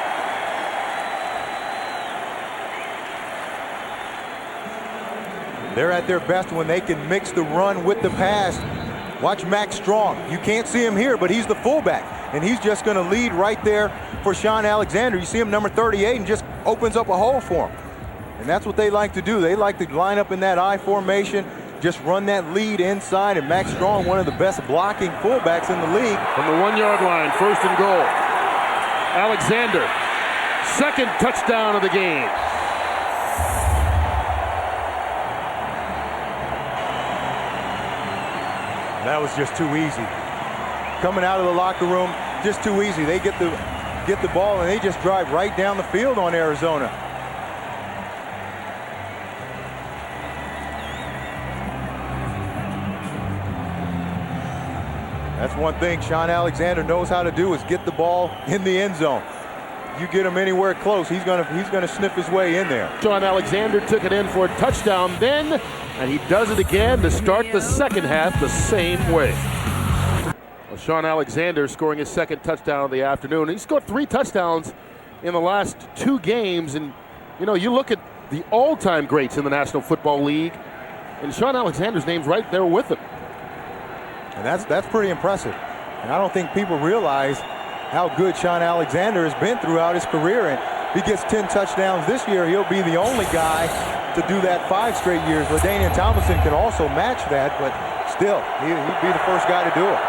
They're at their best when they can mix the run with the pass. Watch Mack Strong. You can't see him here, but he's the fullback, and he's just going to lead right there for Shaun Alexander. You see him, number 38, and just opens up a hole for him. And that's what they like to do. They like to line up in that I formation, just run that lead inside, and Mack Strong, one of the best blocking fullbacks in the league. From the 1-yard line, first and goal. Alexander, second touchdown of the game. That was just too easy. Coming out of the locker room, just too easy. They get the ball and they just drive right down the field on Arizona. That's one thing Shaun Alexander knows how to do, is get the ball in the end zone. You get him anywhere close, he's gonna sniff his way in there. Shaun Alexander took it in for a touchdown then, and he does it again to start the second half the same way. Well, Shaun Alexander scoring his second touchdown of the afternoon. He scored 3 touchdowns in the last 2 games, and you know, you look at the all-time greats in the National Football League, and Shaun Alexander's name's right there with him. And that's pretty impressive. And I don't think people realize how good Shaun Alexander has been throughout his career. And if he gets 10 touchdowns this year, he'll be the only guy to do that 5 straight years. LaDainian Tomlinson can also match that, but still, he'd be the first guy to do it.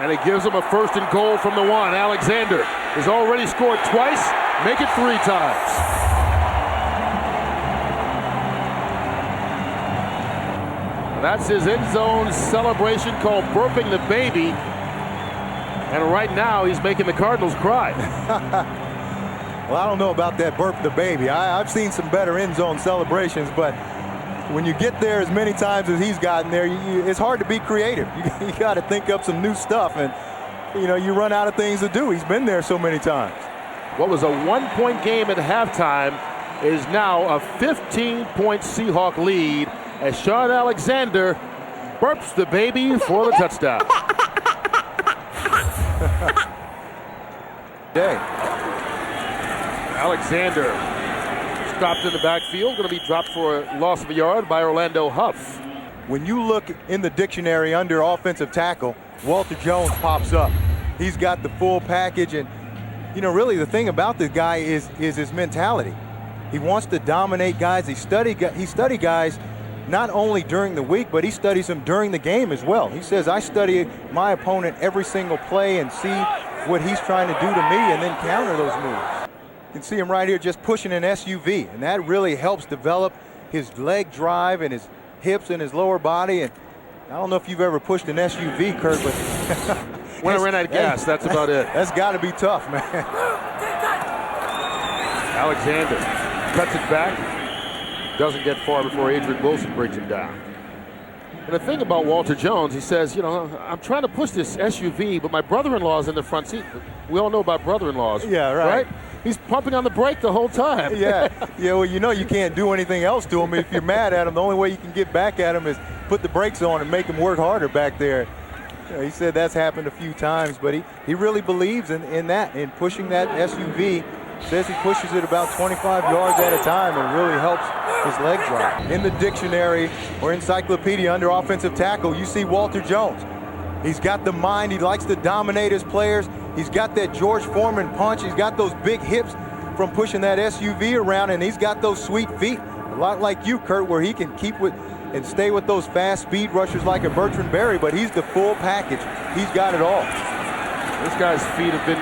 And it gives him a first and goal from the 1. Alexander has already scored twice, make it 3 times. That's his end zone celebration called burping the baby. And right now he's making the Cardinals cry. Well, I don't know about that burp the baby. I've seen some better end zone celebrations, but when you get there as many times as he's gotten there, it's hard to be creative. You got to think up some new stuff, and you know, you run out of things to do. He's been there so many times. What was a 1-point game at halftime is now a 15-point Seahawk lead as Shaun Alexander burps the baby for the touchdown. Alexander stopped in the backfield, going to be dropped for a loss of a yard by Orlando Huff. When you look in the dictionary under offensive tackle, Walter Jones pops up. He's got the full package, and you know, really the thing about this guy is his mentality. He wants to dominate guys. He study guys not only during the week, but he studies them during the game as well. He says, I study my opponent every single play and see what he's trying to do to me and then counter those moves. You can see him right here just pushing an SUV, and that really helps develop his leg drive and his hips and his lower body. And I don't know if you've ever pushed an SUV, Kurt, but when I ran out of gas, that's about it. That's got to be tough, man. Alexander cuts it back, doesn't get far before Adrian Wilson brings him down. And the thing about Walter Jones, he says, I'm trying to push this SUV, but my brother-in-law's in the front seat. We all know about brother-in-laws. Yeah, right. He's pumping on the brake the whole time. Yeah, well, you can't do anything else to him. If you're mad at him, the only way you can get back at him is put the brakes on and make him work harder back there. He said that's happened a few times, but he really believes in that, in pushing that SUV. Says he pushes it about 25 yards at a time and really helps his leg drive. In the dictionary or encyclopedia under offensive tackle, you see Walter Jones. He's got the mind. He likes to dominate his players. He's got that George Foreman punch. He's got those big hips from pushing that SUV around, and he's got those sweet feet. A lot like you, Kurt, where he can keep with and stay with those fast speed rushers like a Bertrand Berry, but he's the full package. He's got it all. This guy's feet have been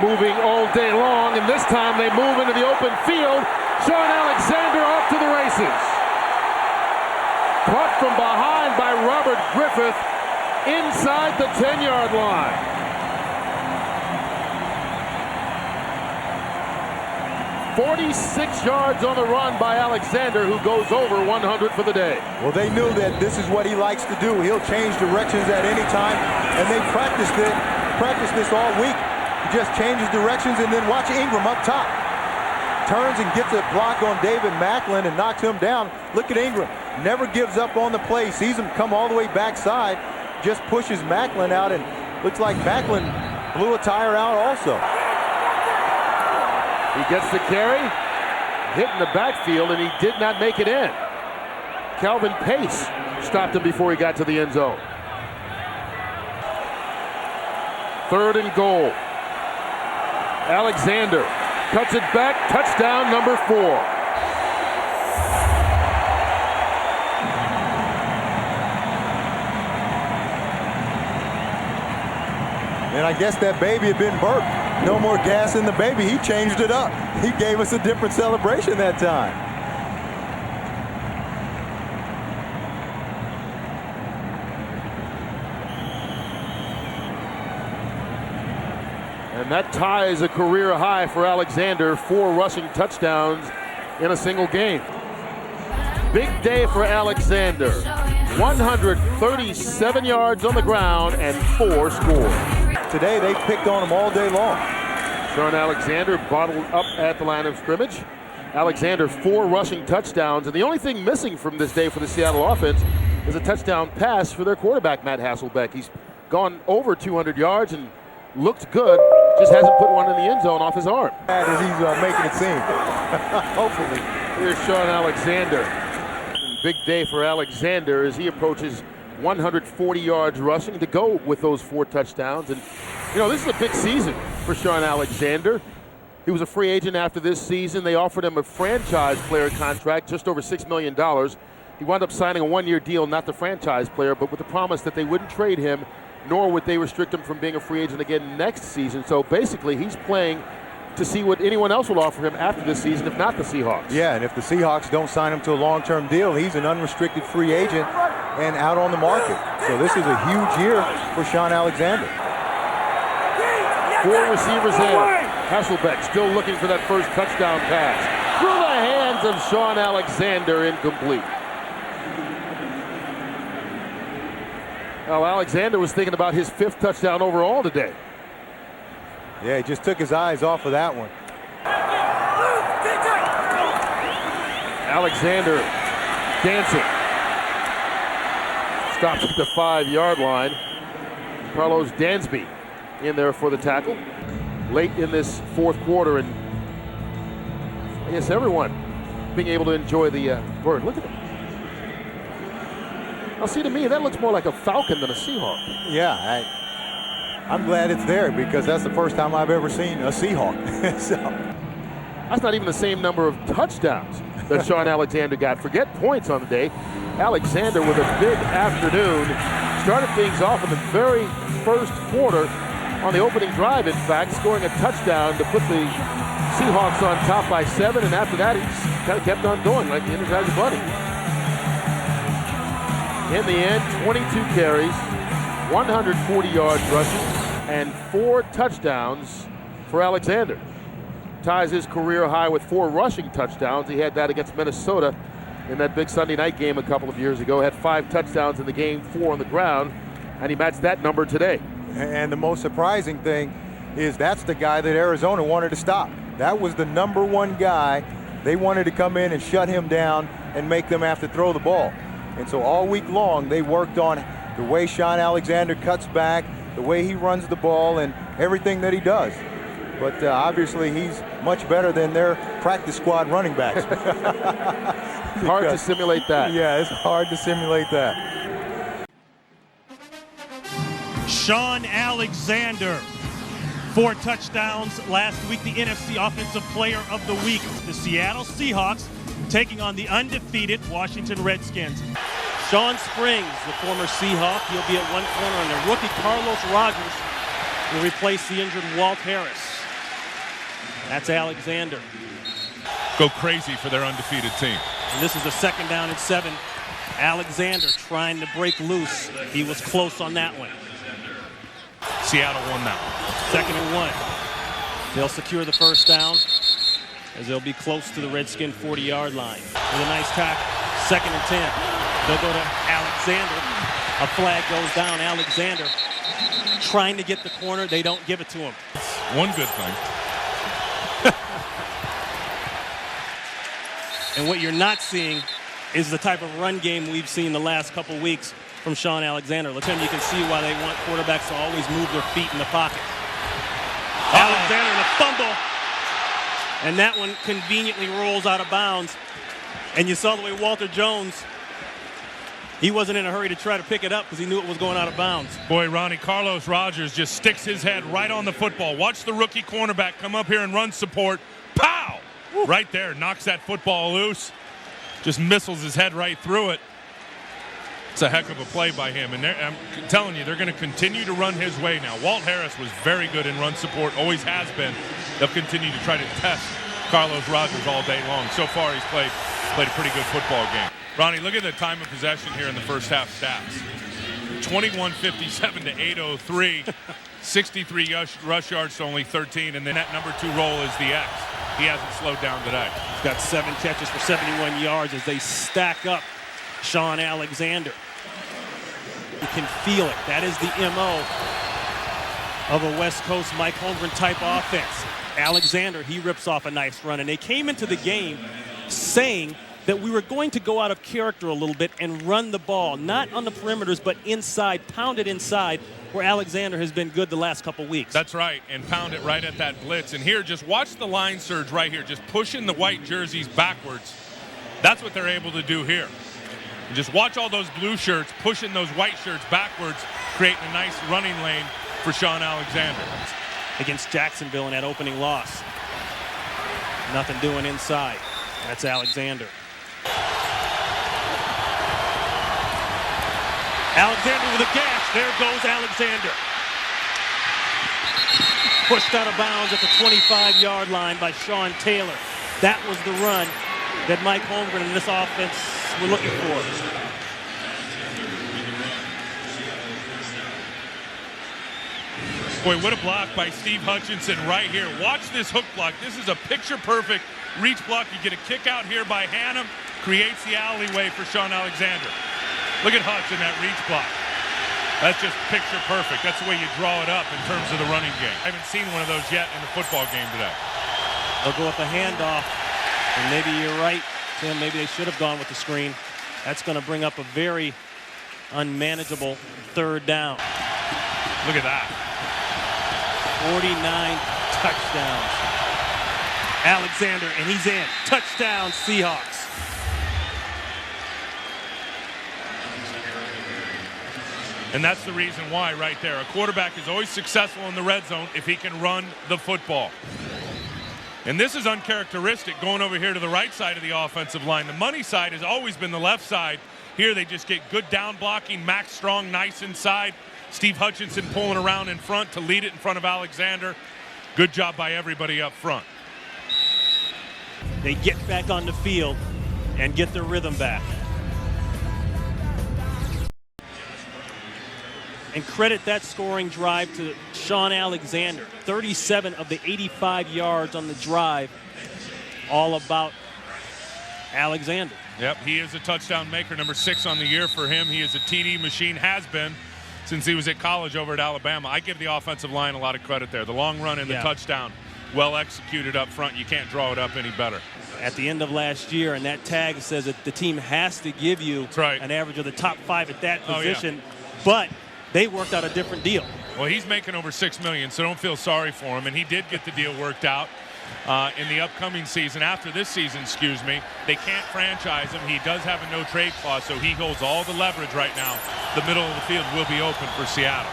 moving all day long, and this time they move into the open field. Shaun Alexander off to the races. Caught from behind by Robert Griffith inside the 10-yard line. 46 yards on the run by Alexander, who goes over 100 for the day. Well, they knew that this is what he likes to do. He'll change directions at any time, and they practiced this all week. He just changes directions, and then watch Ingram up top. Turns and gets a block on David Macklin and knocks him down. Look at Ingram. Never gives up on the play. Sees him come all the way backside. Just pushes Macklin out, and looks like Macklin blew a tire out also. He gets the carry, hit in the backfield, and he did not make it in. Calvin Pace stopped him before he got to the end zone. 3rd and goal. Alexander cuts it back, touchdown number 4. And I guess that baby had been burped. No more gas in the baby. He changed it up. He gave us a different celebration that time. And that ties a career high for Alexander, 4 rushing touchdowns in a single game. Big day for Alexander. 137 yards on the ground and 4 scored. Today they picked on him all day long. Shaun Alexander bottled up at the line of scrimmage. Alexander 4 rushing touchdowns, and the only thing missing from this day for the Seattle offense is a touchdown pass for their quarterback, Matt Hasselbeck. He's gone over 200 yards and looked good, just hasn't put one in the end zone off his arm. As he's making it seem. Hopefully. Here's Shaun Alexander. Big day for Alexander as he approaches 140 yards rushing to go with those 4 touchdowns. And, this is a big season for Shaun Alexander. He was a free agent after this season. They offered him a franchise player contract, just over $6 million. He wound up signing a 1-year deal, not the franchise player, but with the promise that they wouldn't trade him, nor would they restrict him from being a free agent again next season. So basically, he's playing to see what anyone else will offer him after this season, if not the Seahawks. Yeah, and if the Seahawks don't sign him to a long-term deal, he's an unrestricted free agent and out on the market. So this is a huge year for Shaun Alexander. 4 receivers in. Hasselbeck still looking for that first touchdown pass. Through the hands of Shaun Alexander, incomplete. Well, Alexander was thinking about his 5th touchdown overall today. Yeah, he just took his eyes off of that one. Alexander dancing. Stops at the 5-yard line. Carlos Dansby in there for the tackle. Late in this 4th quarter, and I guess everyone being able to enjoy the bird. Look at it. Now, see, to me, that looks more like a falcon than a Seahawk. Yeah, I'm glad it's there because that's the first time I've ever seen a Seahawk. So. That's not even the same number of touchdowns that Shaun Alexander got. Forget points on the day. Alexander with a big afternoon. Started things off in the very first quarter on the opening drive, in fact, scoring a touchdown to put the Seahawks on top by 7, and after that, he just kind of kept on going like the Energizer Bunny. In the end, 22 carries, 140 yards rushing, and 4 touchdowns for Alexander. Ties his career high with 4 rushing touchdowns. He had that against Minnesota in that big Sunday night game a couple of years ago. Had 5 touchdowns in the game, 4 on the ground, and he matched that number today. And the most surprising thing is that's the guy that Arizona wanted to stop. That was the number 1 guy. They wanted to come in and shut him down and make them have to throw the ball. And so all week long, they worked on the way Shaun Alexander cuts back, the way he runs the ball, and everything that he does. But obviously, he's much better than their practice squad running backs. Hard to simulate that. Yeah, it's hard to simulate that. Shaun Alexander, 4 touchdowns last week, the NFC Offensive Player of the Week. The Seattle Seahawks taking on the undefeated Washington Redskins. Shawn Springs, the former Seahawk, he'll be at one corner, and the rookie Carlos Rogers will replace the injured Walt Harris. That's Alexander. Go crazy for their undefeated team. And this is a 2nd down and 7. Alexander trying to break loose. He was close on that one. Seattle won that one. 2nd and 1. They'll secure the 1st down as they'll be close to the Redskin 40-yard line. With a nice tackle. 2nd and 10. They'll go to Alexander. A flag goes down. Alexander trying to get the corner. They don't give it to him. One good thing. And what you're not seeing is the type of run game we've seen the last couple weeks from Shaun Alexander. You can see why they want quarterbacks to always move their feet in the pocket. Alexander in a fumble. And that one conveniently rolls out of bounds. And you saw the way Walter Jones, he wasn't in a hurry to try to pick it up because he knew it was going out of bounds. Boy, Ronnie, Carlos Rogers just sticks his head right on the football. Watch the rookie cornerback come up here and run support. Pow! Woo. Right there, knocks that football loose. Just missiles his head right through it. It's a heck of a play by him. And I'm telling you, they're going to continue to run his way now. Walt Harris was very good in run support, always has been. They'll continue to try to test Carlos Rogers all day long. So far, he's played a pretty good football game. Ronnie, look at the time of possession here in the first half stats. 21:57 to 8:03. 63 rush yards to only 13. And then that number 2 role is the X. He hasn't slowed down today. He's got 7 catches for 71 yards as they stack up Shaun Alexander. You can feel it. That is the MO of a West Coast Mike Holmgren type offense. Alexander, he rips off a nice run. And they came into the game saying that we were going to go out of character a little bit and run the ball, not on the perimeters, but inside, pound it inside, where Alexander has been good the last couple weeks. That's right, and pound it right at that blitz. And here, just watch the line surge right here, just pushing the white jerseys backwards. That's what they're able to do here. And just watch all those blue shirts pushing those white shirts backwards, creating a nice running lane for Shaun Alexander. Against Jacksonville in that opening loss. Nothing doing inside. That's Alexander. Alexander with a gash. There goes Alexander. Pushed out of bounds at the 25-yard line by Sean Taylor. That was the run that Mike Holmgren and this offense were looking for. Boy, what a block by Steve Hutchinson right here. Watch this hook block. This is a picture-perfect reach block. You get a kick out here by Hannum, creates the alleyway for Shaun Alexander. Look at Hutch in that reach block. That's just picture-perfect. That's the way you draw it up in terms of the running game. I haven't seen one of those yet in the football game today. They'll go with the handoff, and maybe you're right, Tim. Maybe they should have gone with the screen. That's going to bring up a very unmanageable 3rd down. Look at that. 49 touchdowns. Alexander, and he's in. Touchdown, Seahawks. And that's the reason why right there. A quarterback is always successful in the red zone if he can run the football. And this is uncharacteristic going over here to the right side of the offensive line. The money side has always been the left side. Here they just get good down blocking. Mack Strong nice inside. Steve Hutchinson pulling around in front to lead it in front of Alexander. Good job by everybody up front. They get back on the field and get their rhythm back. And credit that scoring drive to Shaun Alexander. 37 of the 85 yards on the drive, all about Alexander. Yep, he is a touchdown maker, number 6 on the year for him. He is a TD machine, has been since he was at college over at Alabama. I give the offensive line a lot of credit there. The long run and the touchdown, well executed up front. You can't draw it up any better. At the end of last year, and that tag says that the team has to give you an average of the top 5 at that position, but they worked out a different deal. Well, he's making over $6 million, so don't feel sorry for him. And he did get the deal worked out in the upcoming season. After this season, they can't franchise him. He does have a no-trade clause, so he holds all the leverage right now. The middle of the field will be open for Seattle.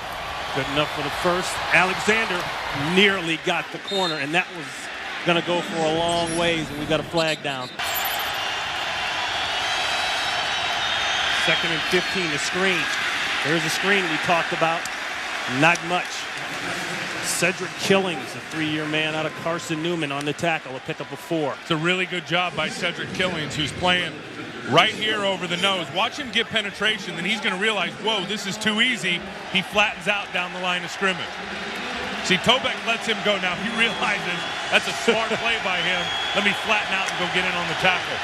Good enough for the first. Alexander nearly got the corner, and that was going to go for a long ways, and we got a flag down. 2nd and 15, the screen. There's a screen we talked about. Not much. Cedric Killings, a 3-year man out of Carson Newman on the tackle, a pickup of 4. It's a really good job by Cedric Killings, who's playing right here over the nose. Watch him get penetration, then he's going to realize, whoa, this is too easy. He flattens out down the line of scrimmage. See, Tobeck lets him go now. He realizes that's a smart play by him. Let me flatten out and go get in on the tackle.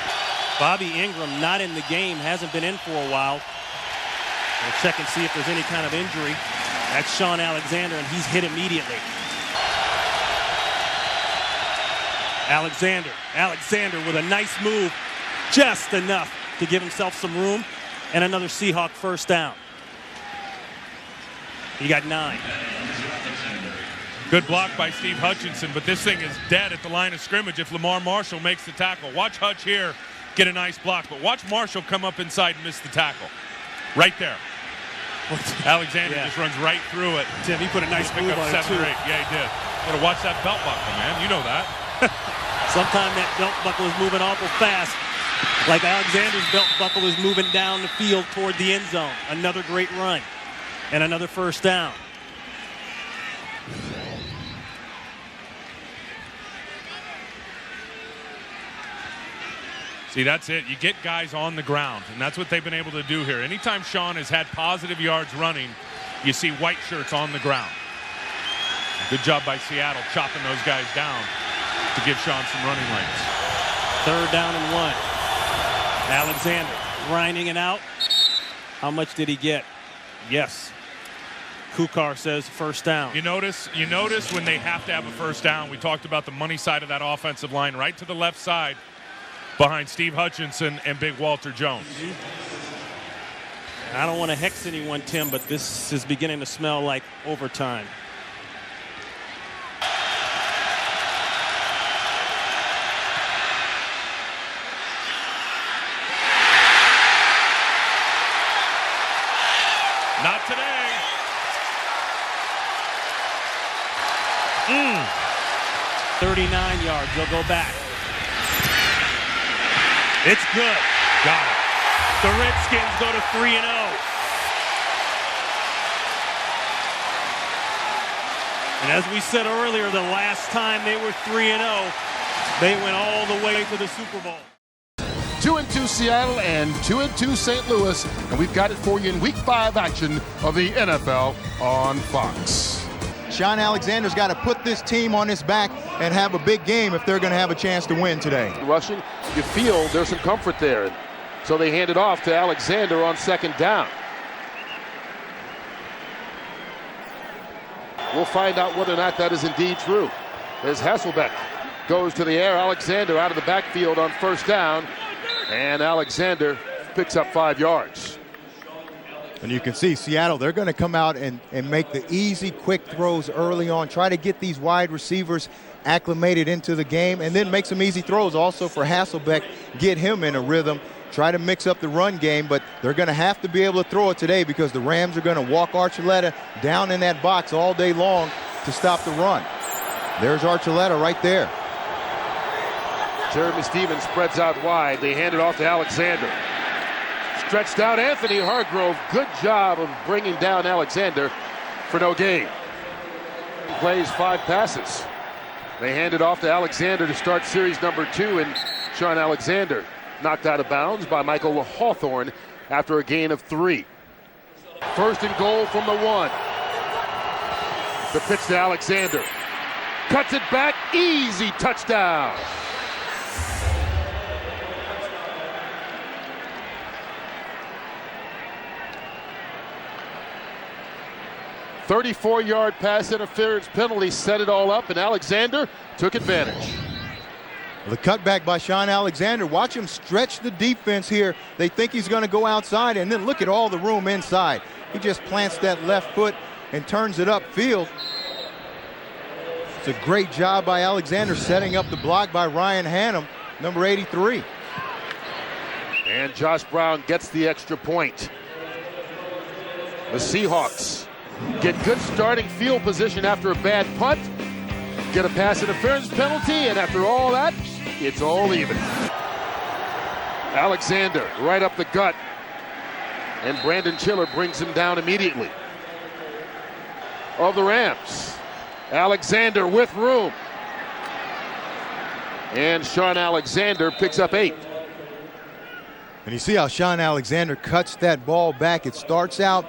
Bobby Ingram not in the game, hasn't been in for a while. We'll check and see if there's any kind of injury. That's Shaun Alexander, and he's hit immediately. Alexander with a nice move, just enough to give himself some room, and another Seahawk first down. He got 9. Good block by Steve Hutchinson, but this thing is dead at the line of scrimmage if Lamar Marshall makes the tackle. Watch Hutch here get a nice block, but watch Marshall come up inside and miss the tackle. Right there. Alexander just runs right through it. Tim, he put a nice move on it, too. 7 or 8. Yeah, he did. Gotta watch that belt buckle, man. You know that. Sometime that belt buckle is moving awful fast. Like Alexander's belt buckle is moving down the field toward the end zone. Another great run. And another first down. See, that's it. You get guys on the ground, and that's what they've been able to do here. Anytime Shaun has had positive yards running, you see white shirts on the ground. Good job by Seattle chopping those guys down to give Shaun some running lanes. 3rd down and 1. Alexander grinding it out. How much did he get? Yes. Kukar says first down. You notice when they have to have a first down, we talked about the money side of that offensive line right to the left side behind Steve Hutchinson and Big Walter Jones. I don't want to hex anyone, Tim, but this is beginning to smell like overtime. Not today. 39 yards. They'll go back. It's good. Got it. The Redskins go to 3-0. And as we said earlier, the last time they were 3-0, they went all the way to the Super Bowl. 2-2 Seattle and 2-2 St. Louis, and we've got it for you in Week 5 action of the NFL on Fox. Shaun Alexander's got to put this team on his back and have a big game if they're going to have a chance to win today. Rushing, you feel there's some comfort there. So they hand it off to Alexander on 2nd down. We'll find out whether or not that is indeed true. As Hasselbeck goes to the air, Alexander out of the backfield on 1st down, and Alexander picks up 5 yards. And you can see Seattle, they're going to come out and make the easy, quick throws early on, try to get these wide receivers acclimated into the game, and then make some easy throws also for Hasselbeck, get him in a rhythm, try to mix up the run game, but they're going to have to be able to throw it today because the Rams are going to walk Archuleta down in that box all day long to stop the run. There's Archuleta right there. Jeremy Stevens spreads out wide. They hand it off to Alexander. Stretched out Anthony Hargrove. Good job of bringing down Alexander for no gain. Plays 5 passes. They hand it off to Alexander to start series number 2, and Shaun Alexander knocked out of bounds by Michael Hawthorne after a gain of 3. First and goal from the 1. The pitch to Alexander. Cuts it back. Easy touchdown. "34-yard pass interference penalty set it all up, and Alexander took advantage." The cutback by Shaun Alexander. Watch him stretch the defense here. They think he's going to go outside, and then look at all the room inside. He just plants that left foot and turns it upfield. It's a great job by Alexander setting up the block by Ryan Hannum, number 83. And Josh Brown gets the extra point. The Seahawks get good starting field position after a bad punt, get a pass interference penalty, and after all that, it's all even. Alexander right up the gut, and Brandon Chiller brings him down immediately. Of the Rams, Alexander with room. And Shaun Alexander picks up 8. And you see how Shaun Alexander cuts that ball back. It starts out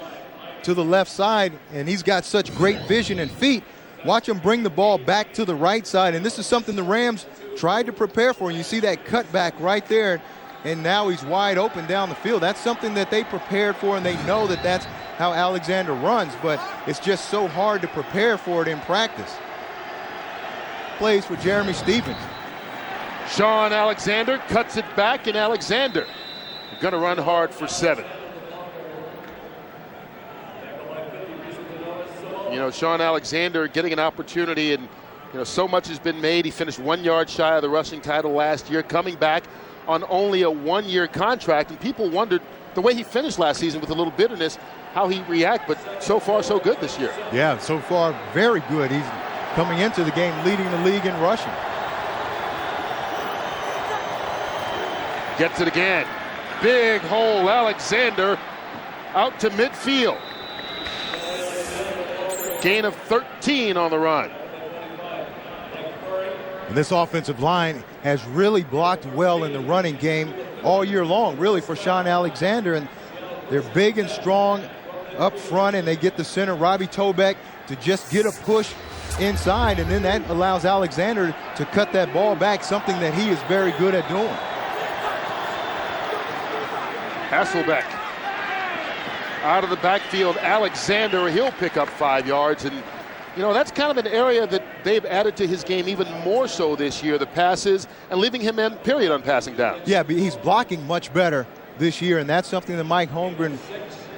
to the left side, and he's got such great vision and feet. Watch him bring the ball back to the right side, and this is something the Rams tried to prepare for. And you see that cutback right there, and now he's wide open down the field. That's something that they prepared for, and they know that that's how Alexander runs, but it's just so hard to prepare for it in practice. Plays for Jeremy Stevens. Shaun Alexander cuts it back, and Alexander going to run hard for 7. You know, Shaun Alexander getting an opportunity, and so much has been made. He finished 1 yard shy of the rushing title last year, coming back on only a 1-year contract, and people wondered the way he finished last season with a little bitterness, how he react, but so far so good this year. Yeah, so far very good. He's coming into the game leading the league in rushing. Gets it again. Big hole. Alexander out to midfield. Gain of 13 on the run. And this offensive line has really blocked well in the running game all year long, really, for Shaun Alexander. And they're big and strong up front, and they get the center, Robbie Tobeck, to just get a push inside, and then that allows Alexander to cut that ball back, something that he is very good at doing. Hasselbeck out of the backfield. Alexander, he'll pick up 5 yards, and that's kind of an area that they've added to his game even more so this year, the passes, and leaving him in, period, on passing downs. Yeah, but he's blocking much better this year, and that's something that Mike Holmgren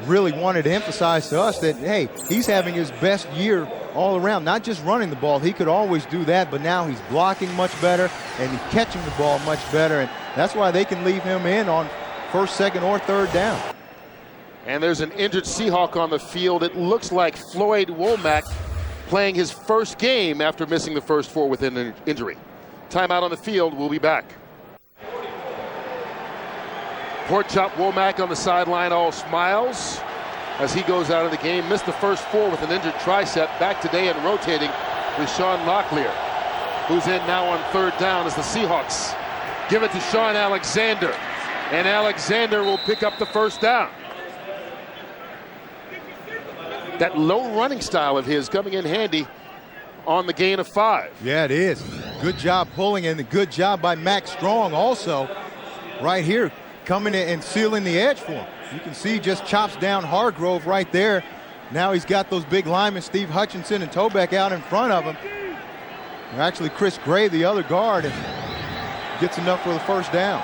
really wanted to emphasize to us, that, hey, he's having his best year all around, not just running the ball. He could always do that, but now he's blocking much better, and he's catching the ball much better, and that's why they can leave him in on first, second, or third down. And there's an injured Seahawk on the field. It looks like Floyd Womack playing his first game after missing the first 4 with an injury. Timeout on the field. We'll be back. Pork chop Womack on the sideline, all smiles as he goes out of the game. Missed the first 4 with an injured tricep. Back today and rotating with Sean Locklear, who's in now on third down as the Seahawks give it to Shaun Alexander. And Alexander will pick up the first down. That low running style of his coming in handy on the gain of 5. Yeah, it is. Good job pulling, and a good job by Mack Strong also right here, coming in and sealing the edge for him. You can see he just chops down Hargrove right there. Now he's got those big linemen, Steve Hutchinson and Tobeck, out in front of him. And actually, Chris Gray, the other guard, and gets enough for the first down.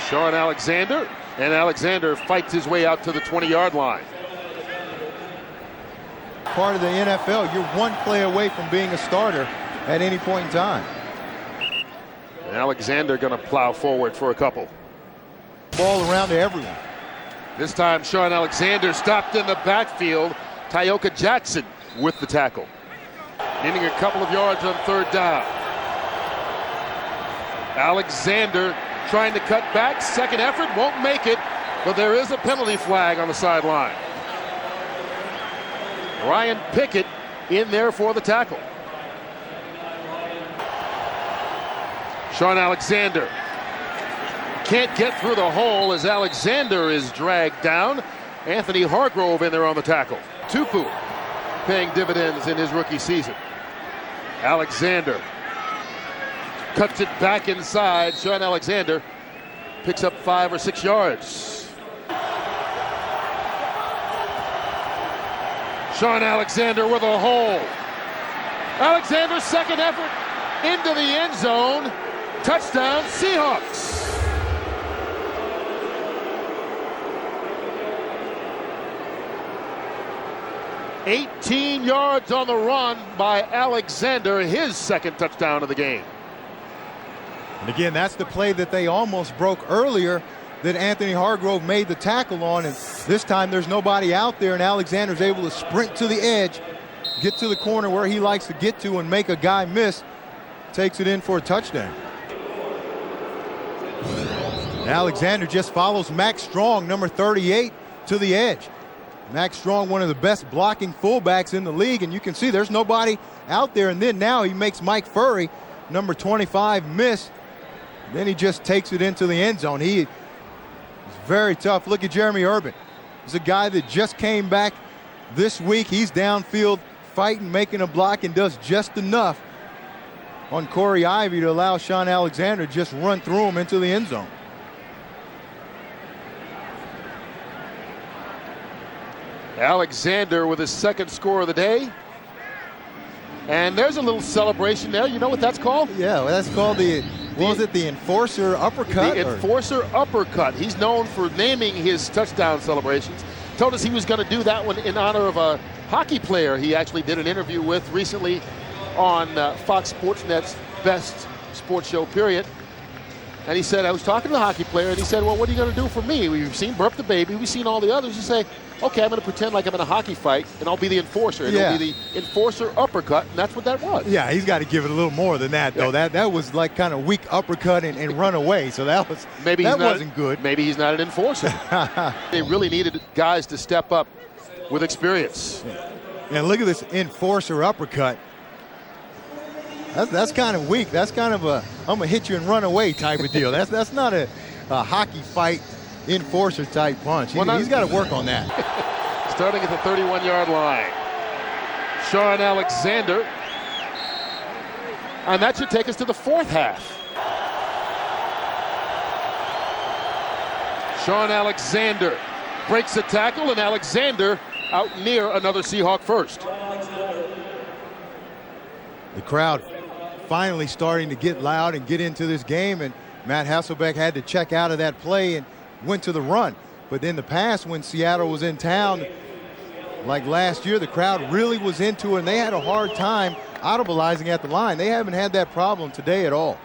Shaun Alexander, and Alexander fights his way out to the 20-yard line. Part of the NFL, you're one play away from being a starter at any point in time. And Alexander going to plow forward for a couple. Ball around to everyone. This time, Shaun Alexander stopped in the backfield. Tyoka Jackson with the tackle. Needing a couple of yards on third down. Alexander trying to cut back. Second effort, won't make it, but there is a penalty flag on the sideline. Ryan Pickett in there for the tackle. Shaun Alexander can't get through the hole as Alexander is dragged down. Anthony Hargrove in there on the tackle. Tupu paying dividends in his rookie season. Alexander cuts it back inside. Shaun Alexander picks up 5 or 6 yards. Shaun Alexander with a hole. Alexander's second effort into the end zone. Touchdown, Seahawks. $18 yards on the run by Alexander, his second touchdown of the game. And again, that's the play that they almost broke earlier that Anthony Hargrove made the tackle on. And this time there's nobody out there, and Alexander's able to sprint to the edge, get to the corner where he likes to get to and make a guy miss. Takes it in for a touchdown. Alexander just follows Mack Strong, number 38, to the edge. Mack Strong, one of the best blocking fullbacks in the league, and you can see there's nobody out there. And then now he makes Mike Furry, number 25, miss. Then he just takes it into the end zone. He's very tough. Look at Jeremy Urban. He's a guy that just came back this week. He's downfield fighting, making a block, and does just enough on Corey Ivy to allow Shaun Alexander to just run through him into the end zone. Alexander with his second score of the day. And there's a little celebration there. You know what that's called? Yeah, well, that's called the enforcer uppercut? The enforcer uppercut. He's known for naming his touchdown celebrations. Told us he was going to do that one in honor of a hockey player he actually did an interview with recently on Fox Sports Net's best sports show, period. And he said, I was talking to the hockey player, and he said, well, what are you going to do for me? We've seen Burp the Baby. We've seen all the others. You say, okay, I'm going to pretend like I'm in a hockey fight, and I'll be the enforcer. And it'll be the enforcer uppercut, and that's what that was. Yeah, he's got to give it a little more than that, though. Yeah. That was like kind of weak uppercut and run away, so that wasn't good. Maybe he's not an enforcer. They really needed guys to step up with experience. And look at this enforcer uppercut. That's kind of weak. That's kind of a I'm going to hit you and run away type of deal. That's not a hockey fight enforcer type punch. He's got to work on that. Starting at the 31-yard line. Shaun Alexander. And that should take us to the fourth half. Shaun Alexander breaks the tackle, and Alexander out near another Seahawk first. The crowd finally starting to get loud and get into this game, and Matt Hasselbeck had to check out of that play and went to the run. But in the past, when Seattle was in town, like last year, the crowd really was into it, and they had a hard time audibilizing at the line. They haven't had that problem today at all.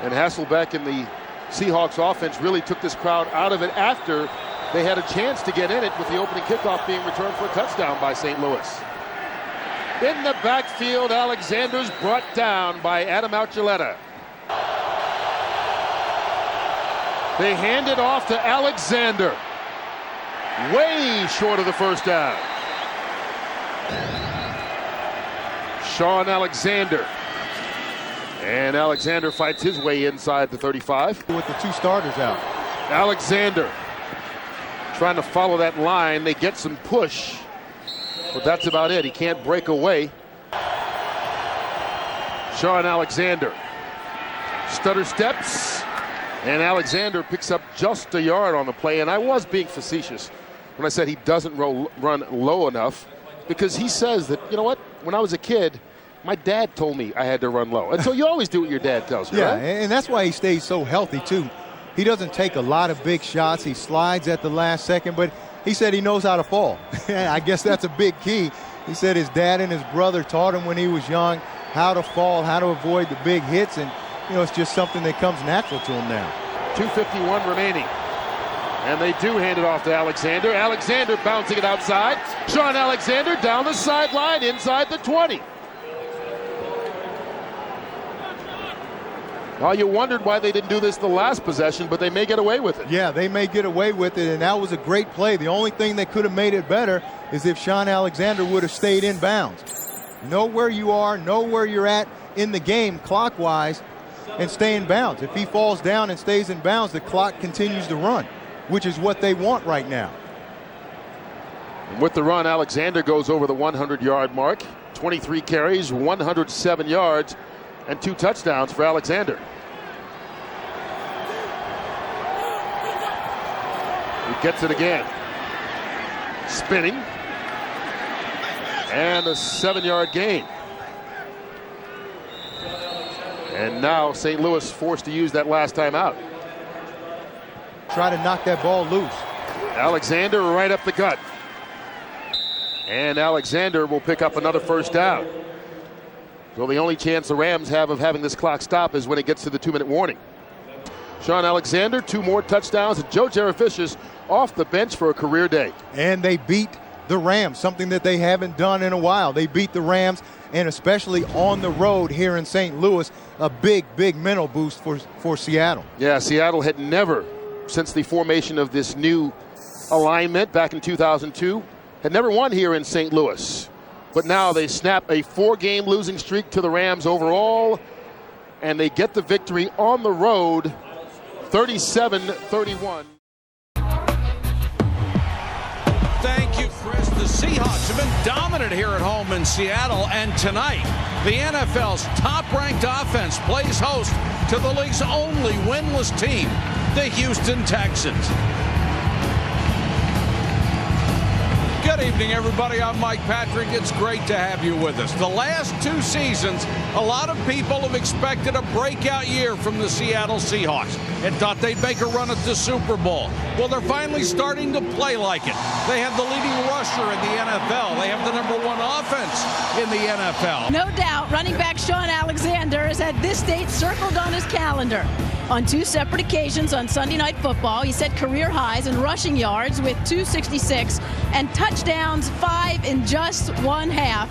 And Hasselbeck and the Seahawks offense really took this crowd out of it after they had a chance to get in it with the opening kickoff being returned for a touchdown by St. Louis. In the backfield, Alexander's brought down by Adam Archuleta. They hand it off to Alexander. Way short of the first down. Shaun Alexander. And Alexander fights his way inside the 35. With the two starters out. Alexander trying to follow that line. They get some push, but that's about it. He can't break away. Shaun Alexander. Stutter steps. And Alexander picks up just a yard on the play. And I was being facetious when I said he doesn't run low enough, because he says that, you know what, when I was a kid, my dad told me I had to run low. And so you always do what your dad tells you, yeah, right? And that's why he stays so healthy, too. He doesn't take a lot of big shots. He slides at the last second, but he said he knows how to fall. I guess that's a big key. He said his dad and his brother taught him when he was young how to fall, how to avoid the big hits, and, you know, it's just something that comes natural to him now. 2:51 remaining. And they do hand it off to Alexander. Alexander bouncing it outside. Shaun Alexander down the sideline inside the 20. Well, you wondered why they didn't do this the last possession, but they may get away with it. Yeah, they may get away with it, and that was a great play. The only thing that could have made it better is if Shaun Alexander would have stayed in bounds. Know where you are, know where you're at in the game clockwise, and stay in bounds. If he falls down and stays in bounds, the clock continues to run, which is what they want right now. And with the run, Alexander goes over the 100-yard mark. 23 carries, 107 yards, and 2 touchdowns for Alexander. He gets it again. Spinning. And a 7-yard gain. And now St. Louis forced to use that last time out. Try to knock that ball loose. Alexander right up the gut. And Alexander will pick up another first down. So the only chance the Rams have of having this clock stop is when it gets to the 2-minute warning. Shaun Alexander, 2 more touchdowns, and Joe Jurevicius off the bench for a career day. And they beat the Rams, something that they haven't done in a while. They beat the Rams, and especially on the road here in St. Louis, a big, big mental boost for Seattle. Yeah, Seattle had never, since the formation of this new alignment back in 2002, had never won here in St. Louis. But now they snap a 4-game losing streak to the Rams overall, and they get the victory on the road, 37-31. Thank you, Chris. The Seahawks have been dominant here at home in Seattle, and tonight, the NFL's top-ranked offense plays host to the league's only winless team, the Houston Texans. Good evening, everybody. I'm Mike Patrick. It's great to have you with us. The last 2 seasons, a lot of people have expected a breakout year from the Seattle Seahawks and thought they'd make a run at the Super Bowl. Well, they're finally starting to play like it. They have the leading rusher in the NFL. They have the #1 offense in the NFL. No doubt, running back Shaun Alexander has had this date circled on his calendar. On 2 separate occasions on Sunday Night Football, he set career highs in rushing yards with 266 and touchdowns, 5 in just 1 half.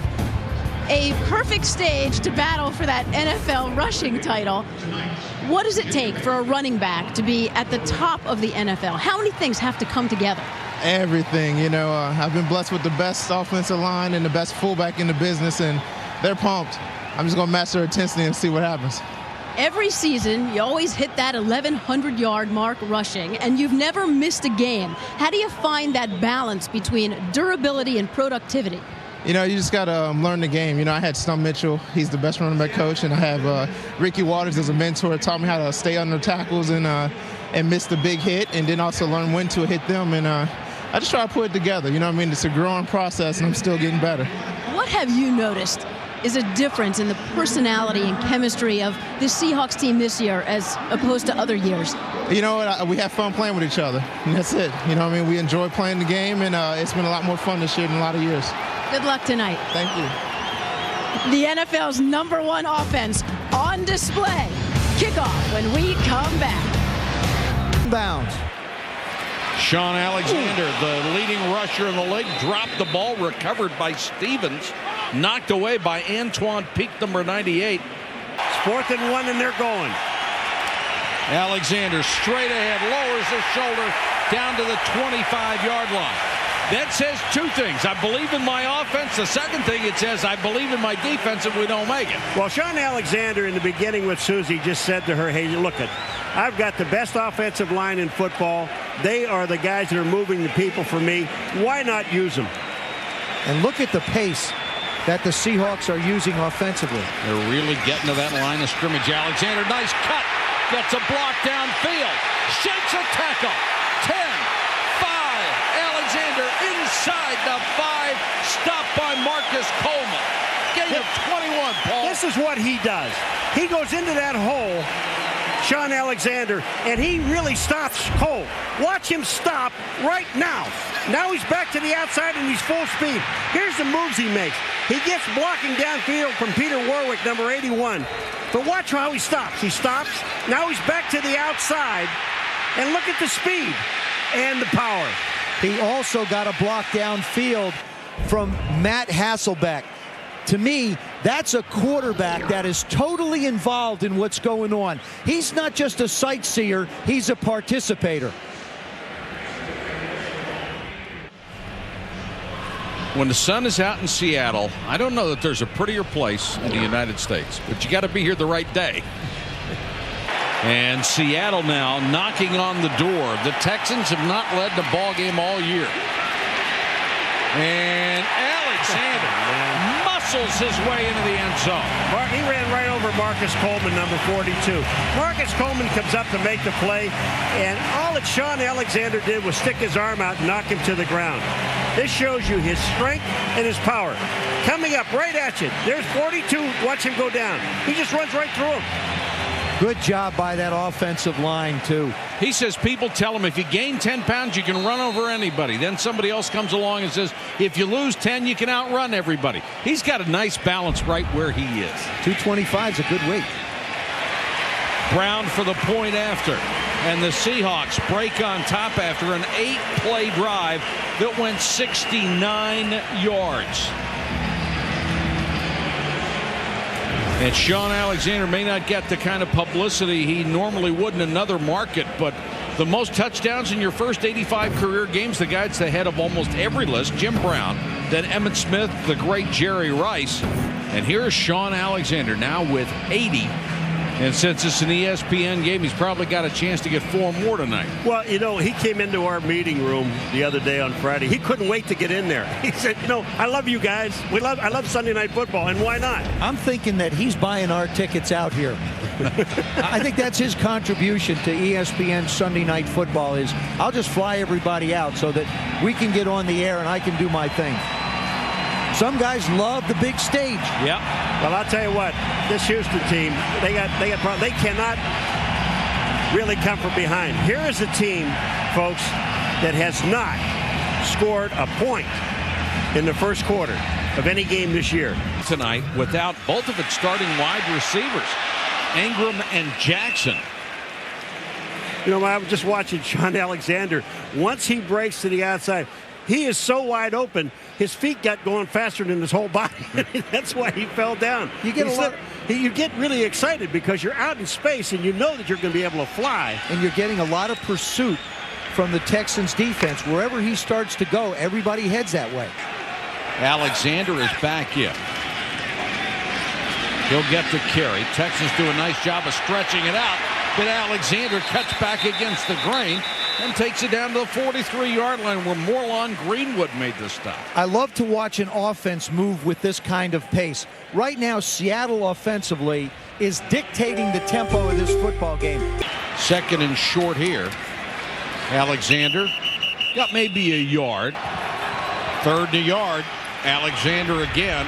A perfect stage to battle for that NFL rushing title. What does it take for a running back to be at the top of the NFL? How many things have to come together? Everything. You know, I've been blessed with the best offensive line and the best fullback in the business, and they're pumped. I'm just going to match their intensity and see what happens. Every season, you always hit that 1,100-yard mark rushing, and you've never missed a game. How do you find that balance between durability and productivity? You know, you just got to learn the game. You know, I had Stump Mitchell. He's the best running back coach, and I have Ricky Waters as a mentor. Taught me how to stay under tackles and miss the big hit, and then also learn when to hit them. And I just try to put it together. You know what I mean? It's a growing process, and I'm still getting better. What have you noticed is a difference in the personality and chemistry of the Seahawks team this year as opposed to other years? You know what? We have fun playing with each other, and that's it. You know what I mean? We enjoy playing the game, and it's been a lot more fun this year than a lot of years. Good luck tonight. Thank you. The NFL's #1 offense on display. Kickoff when we come back. Bounds. Shaun Alexander, the leading rusher in the league, dropped the ball, recovered by Stevens, knocked away by Antoine Peak, number 98. It's 4th and 1, and they're going. Alexander straight ahead, lowers his shoulder down to the 25-yard line. That says 2 things. I believe in my offense. The second thing it says, I believe in my defense if we don't make it. Well, Shaun Alexander in the beginning with Susie just said to her, hey, look, I've got the best offensive line in football. They are the guys that are moving the people for me. Why not use them? And look at the pace that the Seahawks are using offensively. They're really getting to that line of scrimmage. Alexander, nice cut. Gets a block downfield. Shakes a tackle. 10, 5. Alexander inside the 5. Stopped by Marcus Coleman. Gain of 21, Paul. This is what he does. He goes into that hole, Shaun Alexander, and he really stops Cole. Watch him stop right now. Now he's back to the outside and he's full speed. Here's the moves he makes. He gets blocking downfield from Peter Warwick, number 81. But watch how he stops. He stops. Now he's back to the outside. And look at the speed and the power. He also got a block downfield from Matt Hasselbeck. To me, that's a quarterback that is totally involved in what's going on. He's not just a sightseer, he's a participator. When the sun is out in Seattle, I don't know that there's a prettier place in the United States, but you got to be here the right day. And Seattle now knocking on the door. The Texans have not led the ball game all year. And Alexander muscles his way into the end zone. He ran right over Marcus Coleman, number 42. Marcus Coleman comes up to make the play, and all that Shaun Alexander did was stick his arm out and knock him to the ground. This shows you his strength and his power. Coming up right at you. There's 42. Watch him go down. He just runs right through him. Good job by that offensive line, too. He says people tell him if you gain 10 pounds, you can run over anybody. Then somebody else comes along and says, if you lose 10, you can outrun everybody. He's got a nice balance right where he is. 225 is a good weight. Brown for the point after. And the Seahawks break on top after an 8-play drive that went 69 yards. And Shaun Alexander may not get the kind of publicity he normally would in another market, but the most touchdowns in your first 85 career games, the guy that's the head of almost every list, Jim Brown, then Emmitt Smith, the great Jerry Rice. And here's Shaun Alexander now with 80. And since it's an ESPN game, he's probably got a chance to get 4 more tonight. Well, you know, he came into our meeting room the other day on Friday. He couldn't wait to get in there. He said, you know, I love you guys. I love Sunday Night Football, and why not? I'm thinking that he's buying our tickets out here. I think that's his contribution to ESPN Sunday Night Football is I'll just fly everybody out so that we can get on the air and I can do my thing. Some guys love the big stage. Yep. Well, I'll tell you what, this Houston team, they cannot really come from behind. Here is a team, folks, that has not scored a point in the first quarter of any game this year. Tonight, without both of its starting wide receivers, Ingram and Jackson. You know, I was just watching Shaun Alexander. Once he breaks to the outside, he is so wide open, his feet got going faster than his whole body. That's why he fell down. You get really excited because you're out in space and you know that you're going to be able to fly. And you're getting a lot of pursuit from the Texans defense. Wherever he starts to go, everybody heads that way. Alexander is back in. He'll get the carry. Texans do a nice job of stretching it out, but Alexander cuts back against the grain and takes it down to the 43-yard line where Morlon Greenwood made the stop. I love to watch an offense move with this kind of pace. Right now, Seattle offensively is dictating the tempo of this football game. Second and short here. Alexander got maybe a yard. Third and a yard. Alexander again.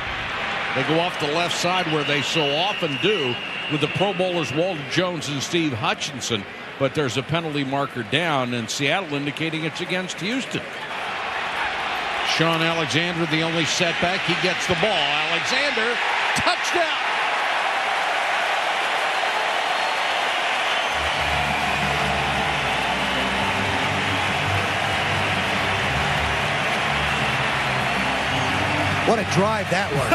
They go off the left side where they so often do with the Pro Bowlers Walter Jones and Steve Hutchinson. But there's a penalty marker down, and Seattle indicating it's against Houston. Shaun Alexander, the only setback. He gets the ball. Alexander, touchdown. What a drive that was.